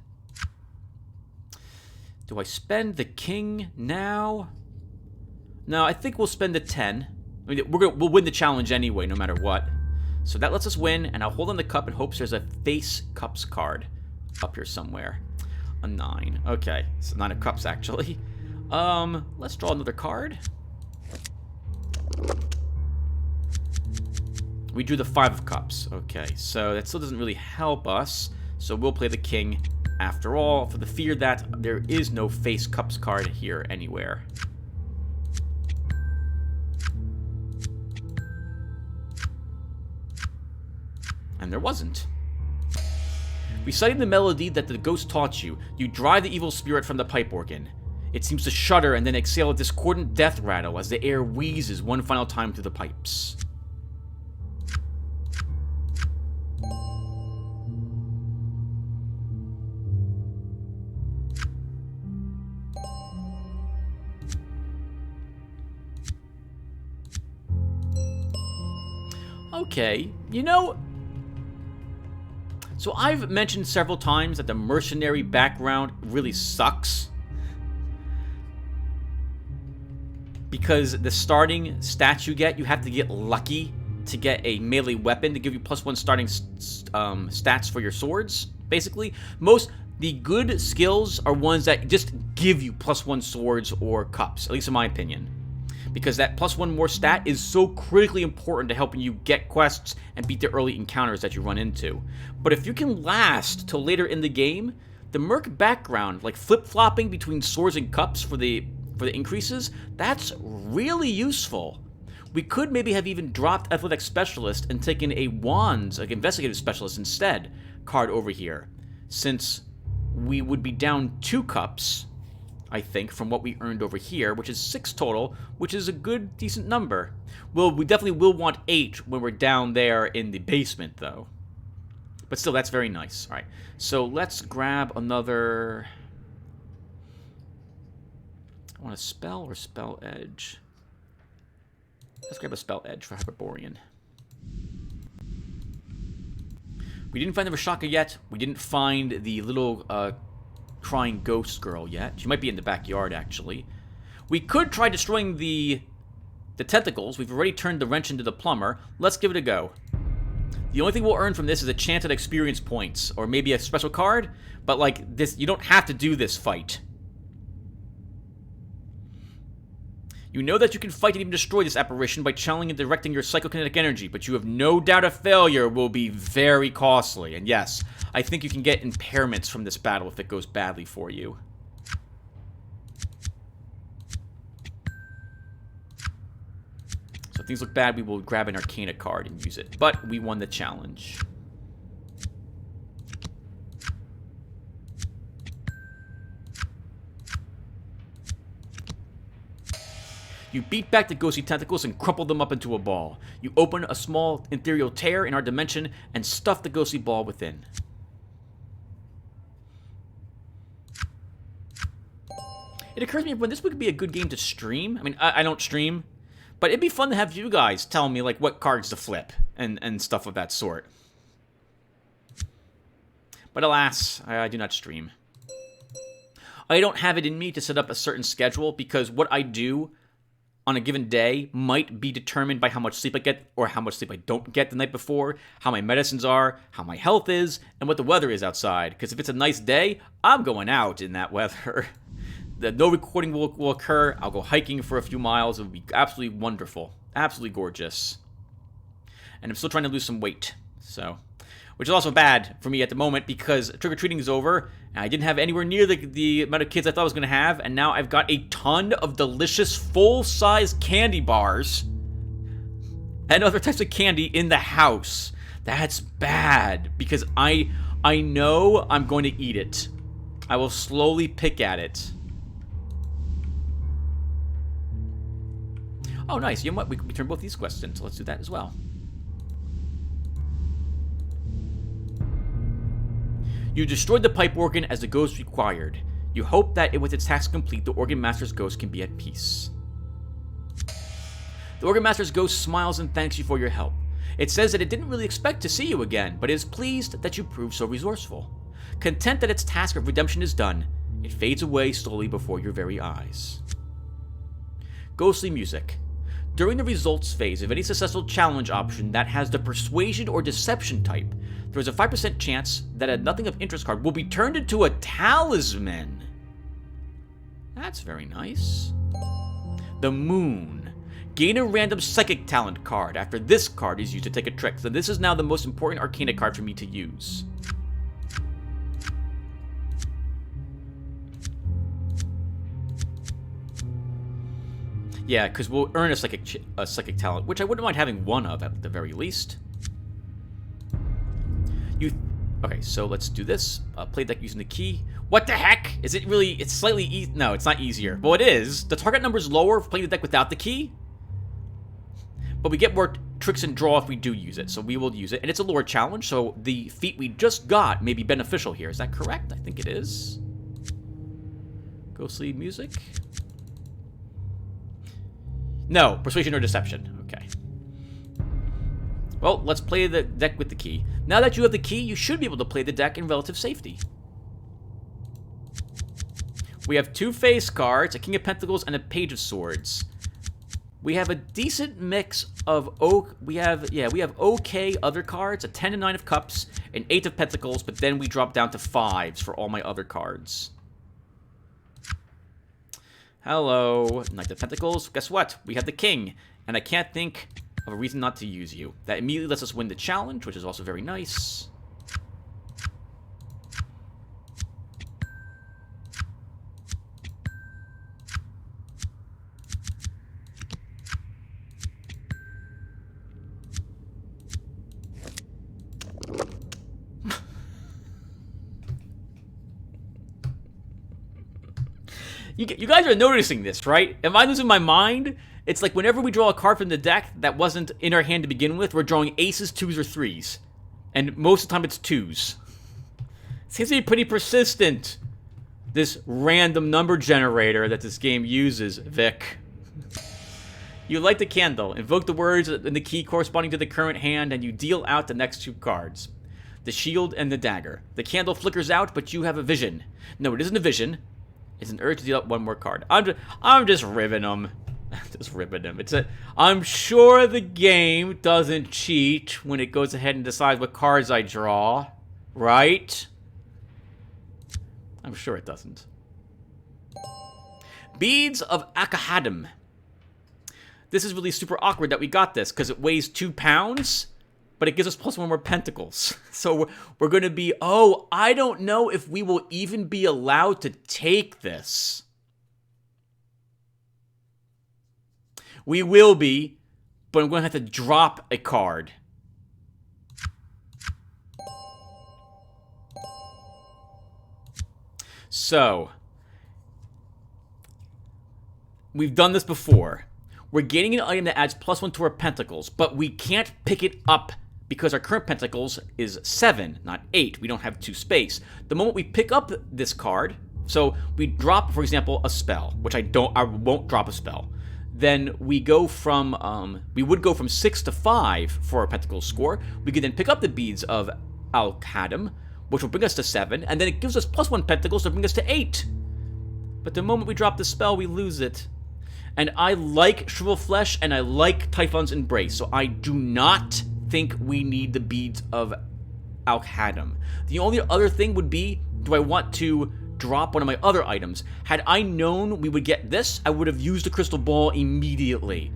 Do I spend the King now? No, I think we'll spend the 10. I mean, we'll win the challenge anyway, no matter what. So that lets us win, and I'll hold on the cup in hopes there's a face cups card up here somewhere. A 9. Okay, so 9 of cups, actually. Let's draw another card. We drew the 5 of cups. Okay, so that still doesn't really help us. So we'll play the king after all, for the fear that there is no face cups card here anywhere. And there wasn't. Reciting the melody that the ghost taught you, you drive the evil spirit from the pipe organ. It seems to shudder and then exhale a discordant death rattle as the air wheezes one final time through the pipes. Okay, you know... So I've mentioned several times that the mercenary background really sucks. because the starting stats you have to get lucky to get a melee weapon to give you +1 starting stats for your swords, basically. The good skills are ones that just give you +1 swords or cups, at least in my opinion. Because that +1 more stat is so critically important to helping you get quests and beat the early encounters that you run into. But if you can last till later in the game, the merc background, like flip-flopping between swords and cups for the increases, that's really useful. We could maybe have even dropped Athletic Specialist and taken a Wands, like Investigative Specialist instead, card over here, since we would be down 2 cups, I think, from what we earned over here, which is 6 total, which is a good, decent number. Well, we definitely will want 8 when we're down there in the basement, though. But still, that's very nice. All right, so let's grab another... I want a spell or spell edge. Let's grab a spell edge for Hyperborean. We didn't find the Rashaka yet. We didn't find the little crying ghost girl yet. She might be in the backyard, actually. We could try destroying the tentacles. We've already turned the wrench into the plumber. Let's give it a go. The only thing we'll earn from this is a chance at experience points, or maybe a special card. But like this, you don't have to do this fight. You know that you can fight and even destroy this apparition by channeling and directing your psychokinetic energy, but you have no doubt a failure will be very costly. And yes, I think you can get impairments from this battle if it goes badly for you. So if things look bad, we will grab an Arcana card and use it. But we won the challenge. You beat back the ghostly tentacles and crumple them up into a ball. You open a small ethereal tear in our dimension and stuff the ghostly ball within. It occurs to me when this would be a good game to stream. I mean, I don't stream, but it'd be fun to have you guys tell me like what cards to flip and stuff of that sort. But alas, I do not stream. I don't have it in me to set up a certain schedule because what I do on a given day might be determined by how much sleep I get or how much sleep I don't get the night before, how my medicines are, how my health is, and what the weather is outside. Because if it's a nice day, I'm going out in that weather. No recording will occur. I'll go hiking for a few miles. It would be absolutely wonderful. Absolutely gorgeous. And I'm still trying to lose some weight. So, which is also bad for me at the moment because trick-or-treating is over, and I didn't have anywhere near the amount of kids I thought I was going to have, and now I've got a ton of delicious full-size candy bars and other types of candy in the house. That's bad, because I know I'm going to eat it. I will slowly pick at it. Oh, nice. You know what? We can return both these quests in, so let's do that as well. You destroyed the pipe organ as the ghost required. You hope that with its task complete, the Organ Master's ghost can be at peace. The Organ Master's ghost smiles and thanks you for your help. It says that it didn't really expect to see you again, but is pleased that you proved so resourceful. Content that its task of redemption is done, it fades away slowly before your very eyes. Ghostly music. During the results phase of any successful challenge option that has the persuasion or deception type, there is a 5% chance that a nothing of interest card will be turned into a talisman. That's very nice. The Moon. Gain a random psychic talent card after this card is used to take a trick. So this is now the most important Arcana card for me to use. Yeah, because we'll earn a psychic talent, which I wouldn't mind having one of at the very least. Okay, so let's do this. Play deck using the key. What the heck? Is it really? It's slightly easy. No, it's not easier. Well, it is. The target number is lower for playing the deck without the key, but we get more tricks and draw if we do use it. So we will use it, and it's a lore challenge. So the feat we just got may be beneficial here. Is that correct? I think it is. Ghostly music. No, persuasion or deception. Okay. Well, let's play the deck with the key. Now that you have the key, you should be able to play the deck in relative safety. We have 2 face cards, a King of Pentacles and a Page of Swords. We have a decent mix of oak. We have okay other cards, a 10 and 9 of cups, an 8 of pentacles, but then we drop down to 5s for all my other cards. Hello, Knight of Pentacles. Guess what? We have the King, and I can't think of a reason not to use you. That immediately lets us win the challenge, which is also very nice. You guys are noticing this, right? Am I losing my mind? It's like whenever we draw a card from the deck that wasn't in our hand to begin with, we're drawing aces, 2s, or 3s. And most of the time it's 2s. It seems to be pretty persistent, this random number generator that this game uses, Vic. You light the candle, invoke the words in the key corresponding to the current hand, and you deal out the next 2 cards. The shield and the dagger. The candle flickers out, but you have a vision. No, it isn't a vision. It's an urge to deal out 1 more card. I'm just ribbing them. Just ribbing them. I'm sure the game doesn't cheat when it goes ahead and decides what cards I draw, right? I'm sure it doesn't. Beads of Akahadam. This is really super awkward that we got this because it weighs 2 pounds. But it gives us +1 more pentacles. So we're going to be, oh, I don't know if we will even be allowed to take this. We will be, but I'm going to have to drop a card. So, we've done this before. We're getting an item that adds +1 to our pentacles, but we can't pick it up because our current pentacles is 7, not 8. We don't have 2 space. The moment we pick up this card, so we drop, for example, a spell, which I won't drop a spell. Then we go from, we would go from 6 to 5 for our pentacle score. We could then pick up the beads of Al-Khadam, which will bring us to 7, and then it gives us +1 pentacles to bring us to 8. But the moment we drop the spell, we lose it. And I like Shrivel Flesh, and I like Typhon's Embrace, so I do not think we need the beads of Al-Khadam. The only other thing would be, do I want to drop one of my other items? Had I known we would get this, I would have used the crystal ball immediately.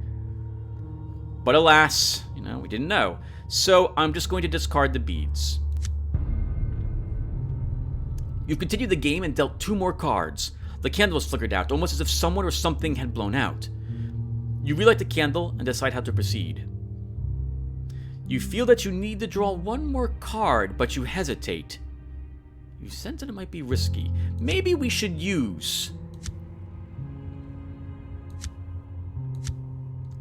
But alas, we didn't know. So I'm just going to discard the beads. You've continued the game and dealt 2 more cards. The candle is flickered out, almost as if someone or something had blown out. You relight the candle and decide how to proceed. You feel that you need to draw 1 more card, but you hesitate. You sense that it might be risky. Maybe we should use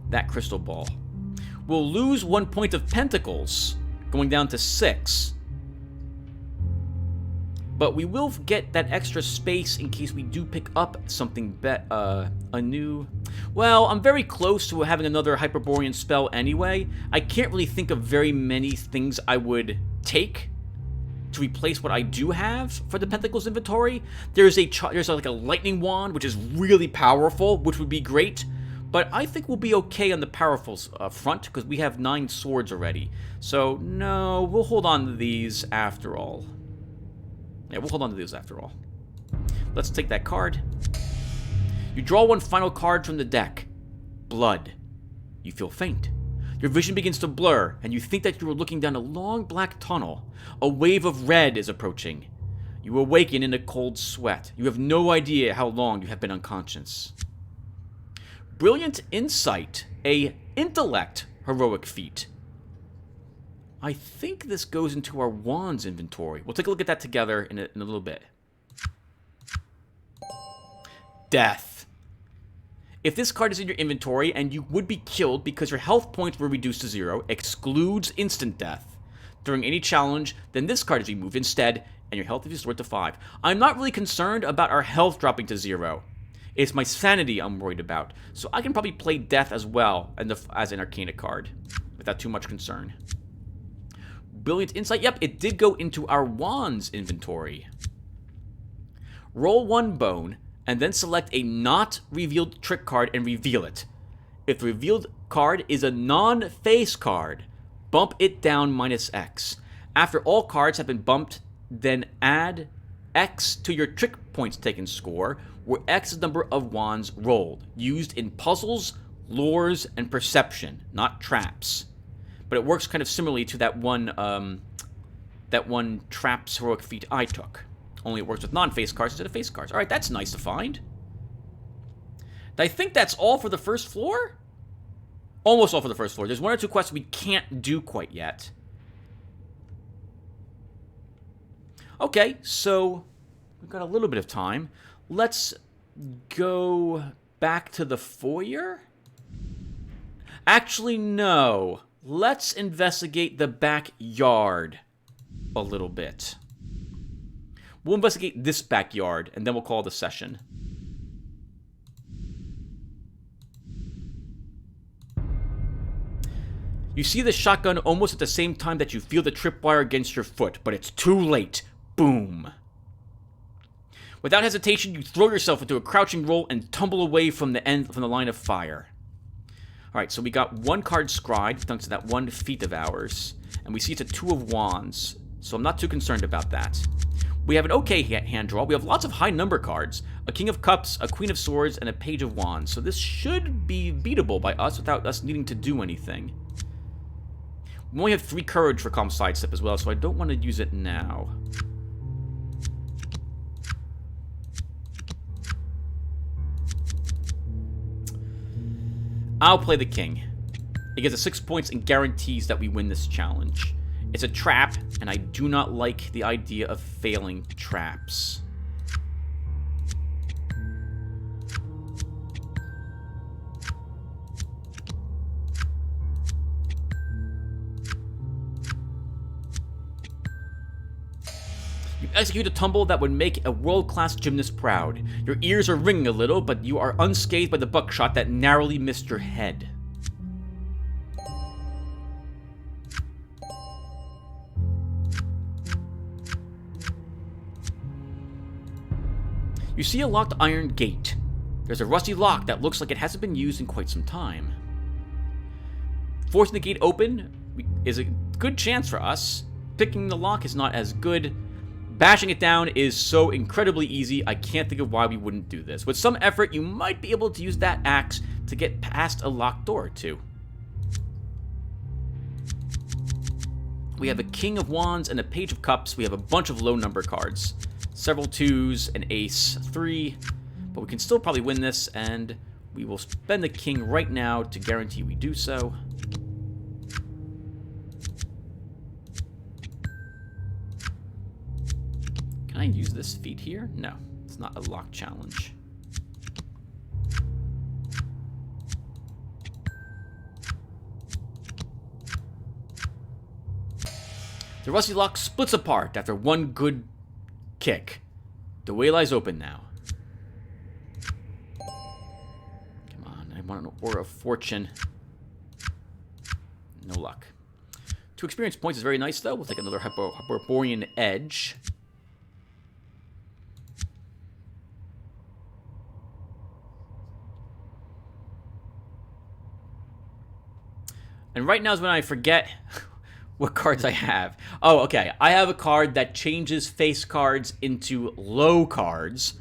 that crystal ball. We'll lose 1 point of pentacles, going down to 6. But we will get that extra space in case we do pick up something a new... Well, I'm very close to having another Hyperborean spell anyway. I can't really think of very many things I would take to replace what I do have for the Pentacles inventory. There's like a lightning wand, which is really powerful, which would be great. But I think we'll be okay on the powerful front, because we have 9 swords already. So, no, we'll hold on to these after all. Yeah, we'll hold on to these after all. Let's take that card. You draw 1 final card from the deck. Blood. You feel faint. Your vision begins to blur, and you think that you are looking down a long black tunnel. A wave of red is approaching. You awaken in a cold sweat. You have no idea how long you have been unconscious. Brilliant Insight. A intellect heroic feat. I think this goes into our wands inventory. We'll take a look at that together in a little bit. Death. If this card is in your inventory and you would be killed because your health points were reduced to 0, excludes instant death. During any challenge, then this card is removed instead, and your health is restored to 5. I'm not really concerned about our health dropping to 0. It's my sanity I'm worried about. So I can probably play death as well as an Arcana card, without too much concern. Brilliant Insight. Yep, it did go into our wands inventory. Roll 1 bone, and then select a not revealed trick card and reveal it. If the revealed card is a non-face card, bump it down -X. After all cards have been bumped, then add X to your trick points taken score, where X is the number of wands rolled, used in puzzles, lures, and perception, not traps. But it works kind of similarly to that one traps heroic feat I took. Only it works with non-face cards instead of face cards. Alright, that's nice to find. I think that's all for the first floor? Almost all for the first floor. There's one or two quests we can't do quite yet. Okay, so we've got a little bit of time. Let's go back to the foyer? Actually, no. Let's investigate the backyard a little bit. We'll investigate this backyard, and then we'll call the session. You see the shotgun almost at the same time that you feel the tripwire against your foot, but it's too late. Boom. Without hesitation, you throw yourself into a crouching roll and tumble away from the line of fire. Alright, so we got one card scried, thanks to that one feat of ours. And we see it's a 2 of wands, so I'm not too concerned about that. We have an okay hand draw. We have lots of high number cards. A King of Cups, a Queen of Swords, and a Page of Wands. So this should be beatable by us without us needing to do anything. We only have 3 courage for Calm Sidestep as well, so I don't want to use it now. I'll play the king. It gives us 6 points and guarantees that we win this challenge. It's a trap, and I do not like the idea of failing traps. You execute a tumble that would make a world-class gymnast proud. Your ears are ringing a little, but you are unscathed by the buckshot that narrowly missed your head. You see a locked iron gate. There's a rusty lock that looks like it hasn't been used in quite some time. Forcing the gate open is a good chance for us. Picking the lock is not as good. Bashing it down is so incredibly easy, I can't think of why we wouldn't do this. With some effort, you might be able to use that axe to get past a locked door or two. We have a King of Wands and a Page of Cups. We have a bunch of low number cards. Several 2s, an ace, 3. But we can still probably win this, and we will spend the king right now to guarantee we do so. Can I use this feat here? No, it's not a lock challenge. The rusty lock splits apart after one good kick. The way lies open now. Come on, I want an Aura of Fortune. No luck. 2 experience points is very nice, though. We'll take another Hyperborean Edge. And right now is when I forget what cards I have. Oh, okay. I have a card that changes face cards into low cards.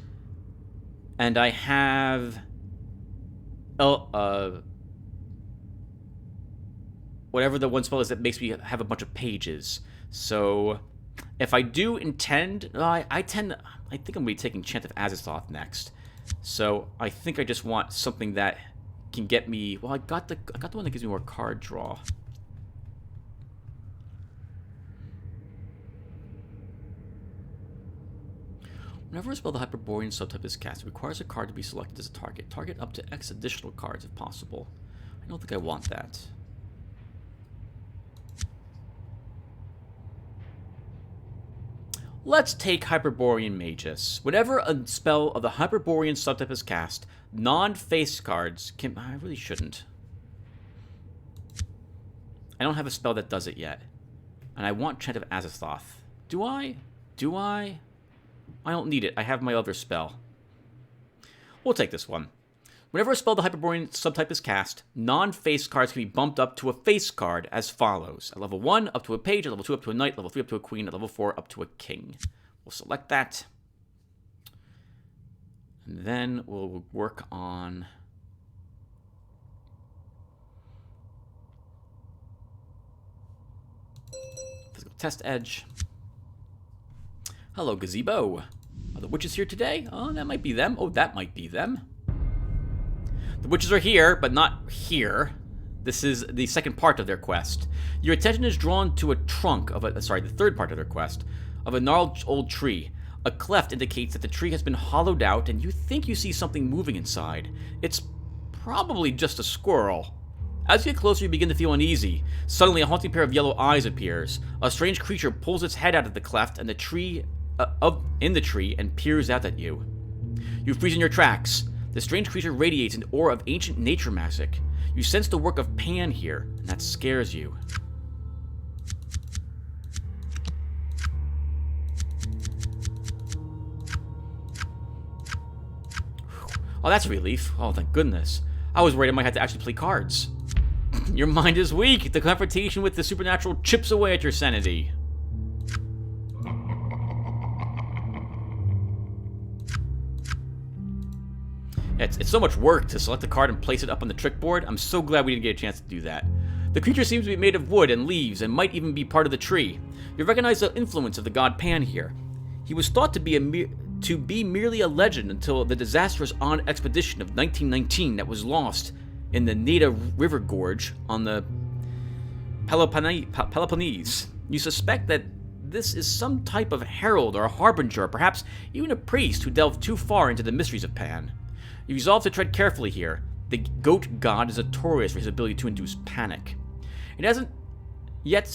And I have whatever the one spell is that makes me have a bunch of pages. So if I do intend, I think I'm going to be taking Chant of Azathoth next. So I think I just want something that can get me. Well, I got the one that gives me more card draw. Whenever a spell the Hyperborean subtype is cast, it requires a card to be selected as a target. Target up to X additional cards if possible. I don't think I want that. Let's take Hyperborean Magus. Whenever a spell of the Hyperborean subtype is cast, non-face cards can... I really shouldn't. I don't have a spell that does it yet. And I want Chant of Azathoth. Do I? Do I? I don't need it. I have my other spell. We'll take this one. Whenever a spell of the Hyperborean subtype is cast, non-face cards can be bumped up to a face card as follows. At level 1, up to a page. At level 2, up to a knight. Level 3, up to a queen. At level 4, up to a king. We'll select that. And then we'll work on... Physical Test Edge. Hello, Gazebo. Are the witches here today? Oh, that might be them. Oh, that might be them. The witches are here, but not here. This is the second part of their quest. Your attention is drawn to a trunk of a... the third part of their quest. Of a gnarled old tree. A cleft indicates that the tree has been hollowed out, and you think you see something moving inside. It's probably just a squirrel. As you get closer, you begin to feel uneasy. Suddenly, a haunting pair of yellow eyes appears. A strange creature pulls its head out of the cleft and the tree... in the tree and peers out at you. You freeze in your tracks. The strange creature radiates an aura of ancient nature magic. You sense the work of Pan here, and that scares you. Oh, that's a relief. Oh, thank goodness. I was worried I might have to actually play cards. Your mind is weak. The confrontation with the supernatural chips away at your sanity. It's so much work to select a card and place it up on the trick board. I'm so glad we didn't get a chance to do that. The creature seems to be made of wood and leaves and might even be part of the tree. You recognize the influence of the god Pan here. He was thought to be merely a legend until the disastrous On expedition of 1919 that was lost in the Neda River Gorge on the Peloponnese. You suspect that this is some type of herald or a harbinger, perhaps even a priest who delved too far into the mysteries of Pan. You resolve to tread carefully here. The goat god is notorious for his ability to induce panic. It hasn't yet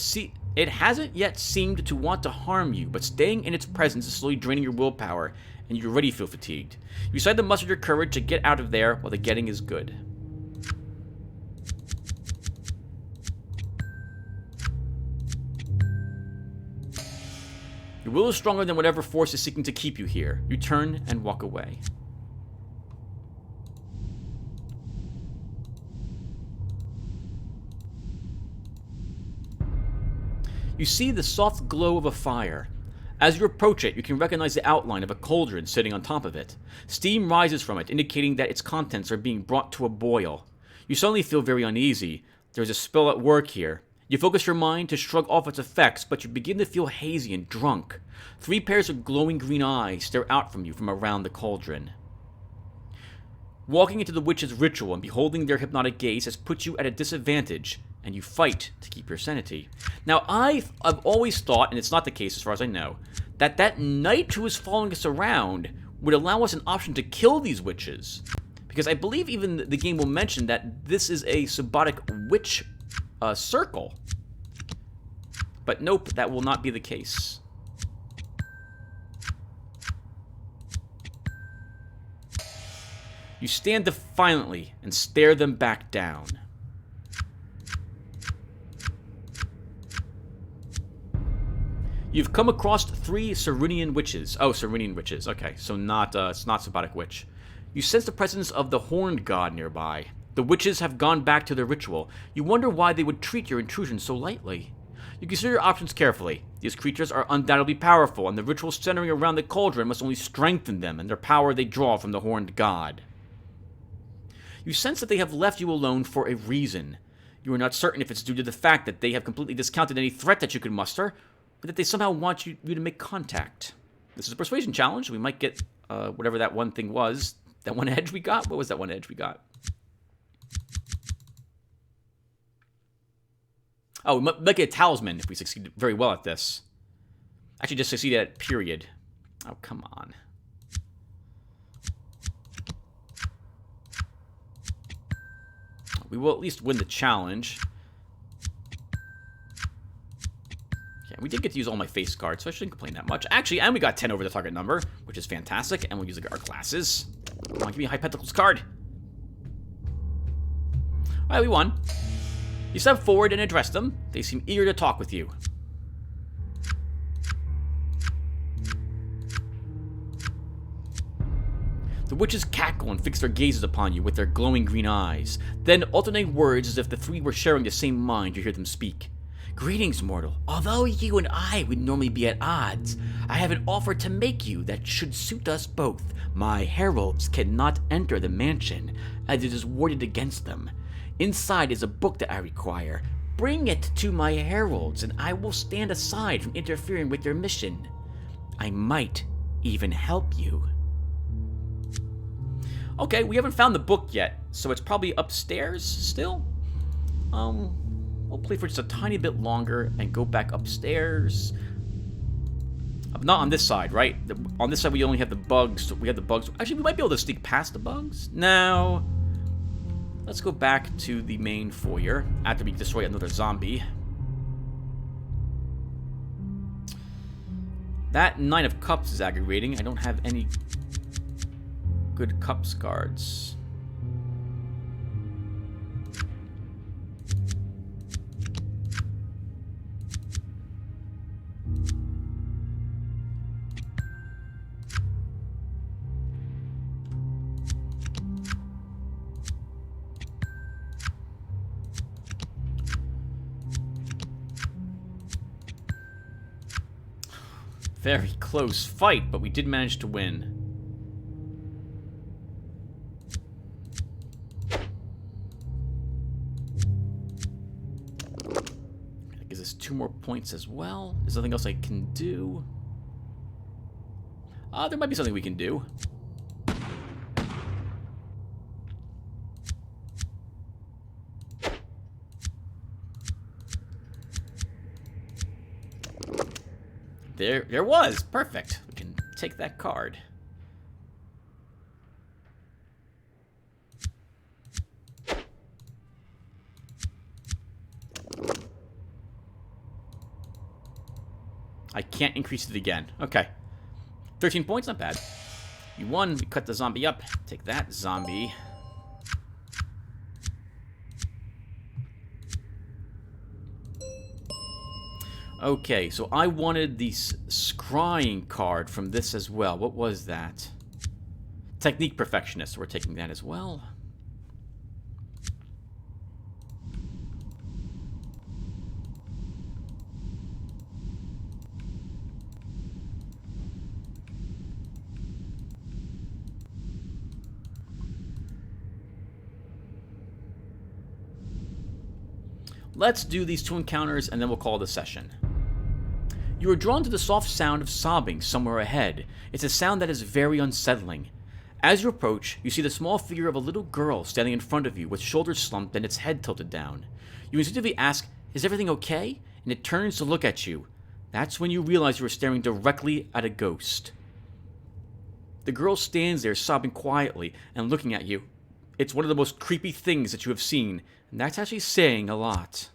seemed to want to harm you, but staying in its presence is slowly draining your willpower, and you already feel fatigued. You decide to muster your courage to get out of there while the getting is good. Your will is stronger than whatever force is seeking to keep you here. You turn and walk away. You see the soft glow of a fire. As you approach it, you can recognize the outline of a cauldron sitting on top of it. Steam rises from it, indicating that its contents are being brought to a boil. You suddenly feel very uneasy. There's a spell at work here. You focus your mind to shrug off its effects, but you begin to feel hazy and drunk. 3 pairs of glowing green eyes stare out from you from around the cauldron. Walking into the witch's ritual and beholding their hypnotic gaze has put you at a disadvantage, and you fight to keep your sanity. Now, I've always thought, and it's not the case as far as I know, that knight who is following us around would allow us an option to kill these witches. Because I believe even the game will mention that this is a Subotic witch circle. But nope, that will not be the case. You stand defiantly and stare them back down. You've come across 3 Cerunian witches. Oh, Cerunian witches. Okay, so it's not Subotic witch. You sense the presence of the horned god nearby. The witches have gone back to their ritual. You wonder why they would treat your intrusion so lightly. You consider your options carefully. These creatures are undoubtedly powerful, and the ritual centering around the cauldron must only strengthen them and their power they draw from the horned god. You sense that they have left you alone for a reason. You are not certain if it's due to the fact that they have completely discounted any threat that you could muster, or that they somehow want you to make contact. This is a persuasion challenge. We might get whatever that one thing was. That one edge we got? What was that one edge we got? Oh, we might get a talisman if we succeed very well at this. Actually, just succeed at period. Oh, come on. We will at least win the challenge. Yeah, we did get to use all my face cards, so I shouldn't complain that much. Actually, and we got 10 over the target number, which is fantastic, and we'll use our classes. Come on, give me a High Pentacles card. Alright, we won. You step forward and address them. They seem eager to talk with you. The witches cackle and fix their gazes upon you with their glowing green eyes. Then, alternating words as if the three were sharing the same mind, you hear them speak. Greetings, mortal. Although you and I would normally be at odds, I have an offer to make you that should suit us both. My heralds cannot enter the mansion, as it is warded against them. Inside is a book that I require. Bring it to my heralds, and I will stand aside from interfering with your mission. I might even help you. Okay, we haven't found the book yet, so it's probably upstairs still. We'll play for just a tiny bit longer and go back upstairs. Not on this side, right? On this side we only have the bugs. We have the bugs. Actually, we might be able to sneak past the bugs. Now, let's go back to the main foyer after we destroy another zombie. That Nine of Cups is aggravating. I don't have any good cups cards. Very close fight, but we did manage to win. That gives us 2 more points as well. There's nothing else I can do. There might be something we can do. There was. Perfect. We can take that card. I can't increase it again. Okay. 13 points, not bad. We won. We cut the zombie up. Take that, zombie. Okay, so I wanted the scrying card from this as well. What was that? Technique Perfectionist. We're taking that as well. Let's do these 2 encounters and then we'll call it a session. You are drawn to the soft sound of sobbing somewhere ahead. It's a sound that is very unsettling. As you approach, you see the small figure of a little girl standing in front of you with shoulders slumped and its head tilted down. You instinctively ask, "Is everything okay?" And it turns to look at you. That's when you realize you are staring directly at a ghost. The girl stands there sobbing quietly and looking at you. It's one of the most creepy things that you have seen, and that's actually saying a lot.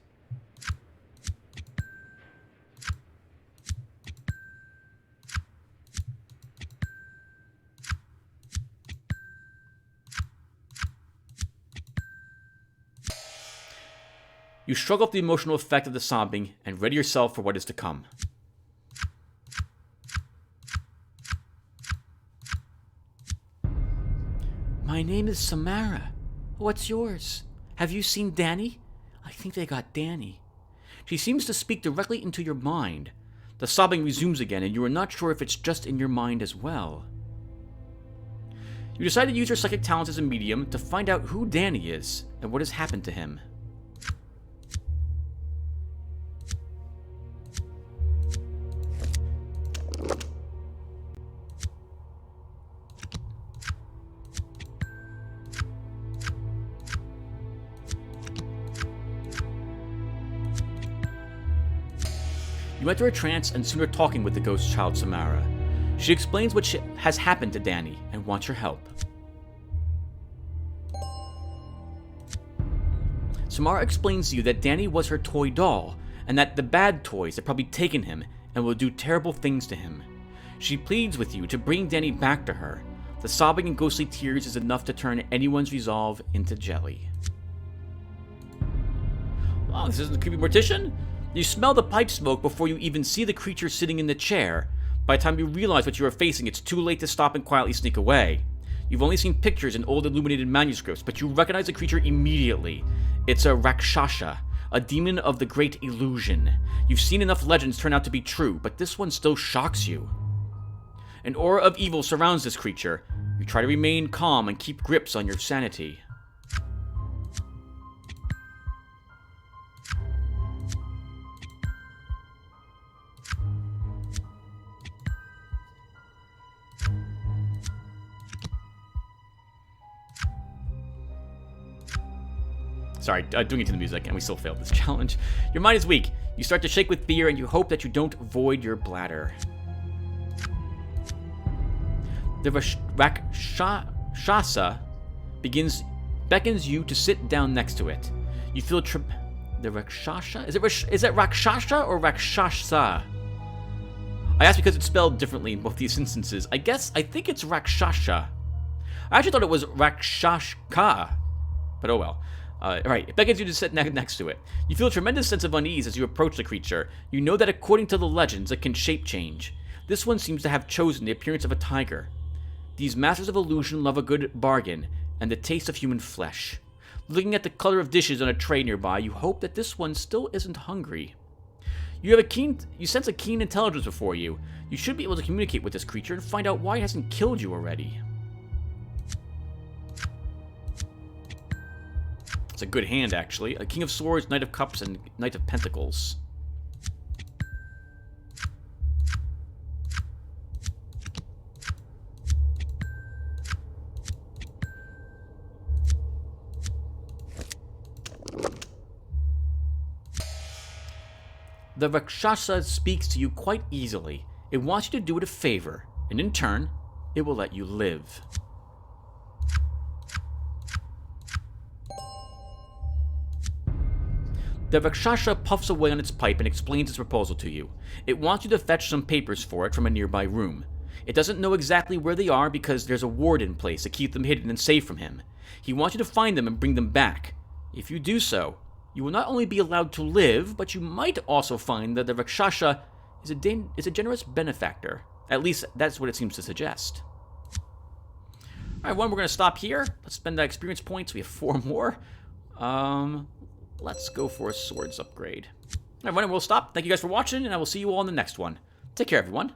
You shrug off the emotional effect of the sobbing and ready yourself for what is to come. My name is Samara. What's yours? Have you seen Danny? I think they got Danny. She seems to speak directly into your mind. The sobbing resumes again, and you are not sure if it's just in your mind as well. You decide to use your psychic talents as a medium to find out who Danny is and what has happened to him. You enter a trance and soon are talking with the ghost child Samara. She explains what has happened to Danny and wants your help. Samara explains to you that Danny was her toy doll, and that the bad toys have probably taken him and will do terrible things to him. She pleads with you to bring Danny back to her. The sobbing and ghostly tears is enough to turn anyone's resolve into jelly. Oh, this isn't the creepy mortician? You smell the pipe smoke before you even see the creature sitting in the chair. By the time you realize what you are facing, it's too late to stop and quietly sneak away. You've only seen pictures in old illuminated manuscripts, but you recognize the creature immediately. It's a Rakshasa, a demon of the great illusion. You've seen enough legends turn out to be true, but this one still shocks you. An aura of evil surrounds this creature. You try to remain calm and keep grips on your sanity. Sorry, doing it to the music, and we still failed this challenge. Your mind is weak. You start to shake with fear, and you hope that you don't void your bladder. The Rakshasa beckons you to sit down next to it. You feel the Rakshasa? Is it Rakshasa or Rakshasa? I asked because it's spelled differently in both these instances. I think it's Rakshasa. I actually thought it was Rakshashka, but oh well. Alright, it beckons you to sit next to it. You feel a tremendous sense of unease as you approach the creature. You know that according to the legends, it can shape change. This one seems to have chosen the appearance of a tiger. These masters of illusion love a good bargain, and the taste of human flesh. Looking at the color of dishes on a tray nearby, you hope that this one still isn't hungry. You sense a keen intelligence before you. You should be able to communicate with this creature and find out why it hasn't killed you already. It's a good hand, actually. A King of Swords, Knight of Cups, and Knight of Pentacles. The Rakshasa speaks to you quite easily. It wants you to do it a favor, and in turn, it will let you live. The Rakshasa puffs away on its pipe and explains its proposal to you. It wants you to fetch some papers for it from a nearby room. It doesn't know exactly where they are because there's a ward in place to keep them hidden and safe from him. He wants you to find them and bring them back. If you do so, you will not only be allowed to live, but you might also find that the Rakshasa is a generous benefactor. At least, that's what it seems to suggest. Alright, we're going to stop here. Let's spend that experience points. We have 4 more. Let's go for a swords upgrade. Everyone, we'll stop. Thank you guys for watching, and I will see you all in the next one. Take care, everyone.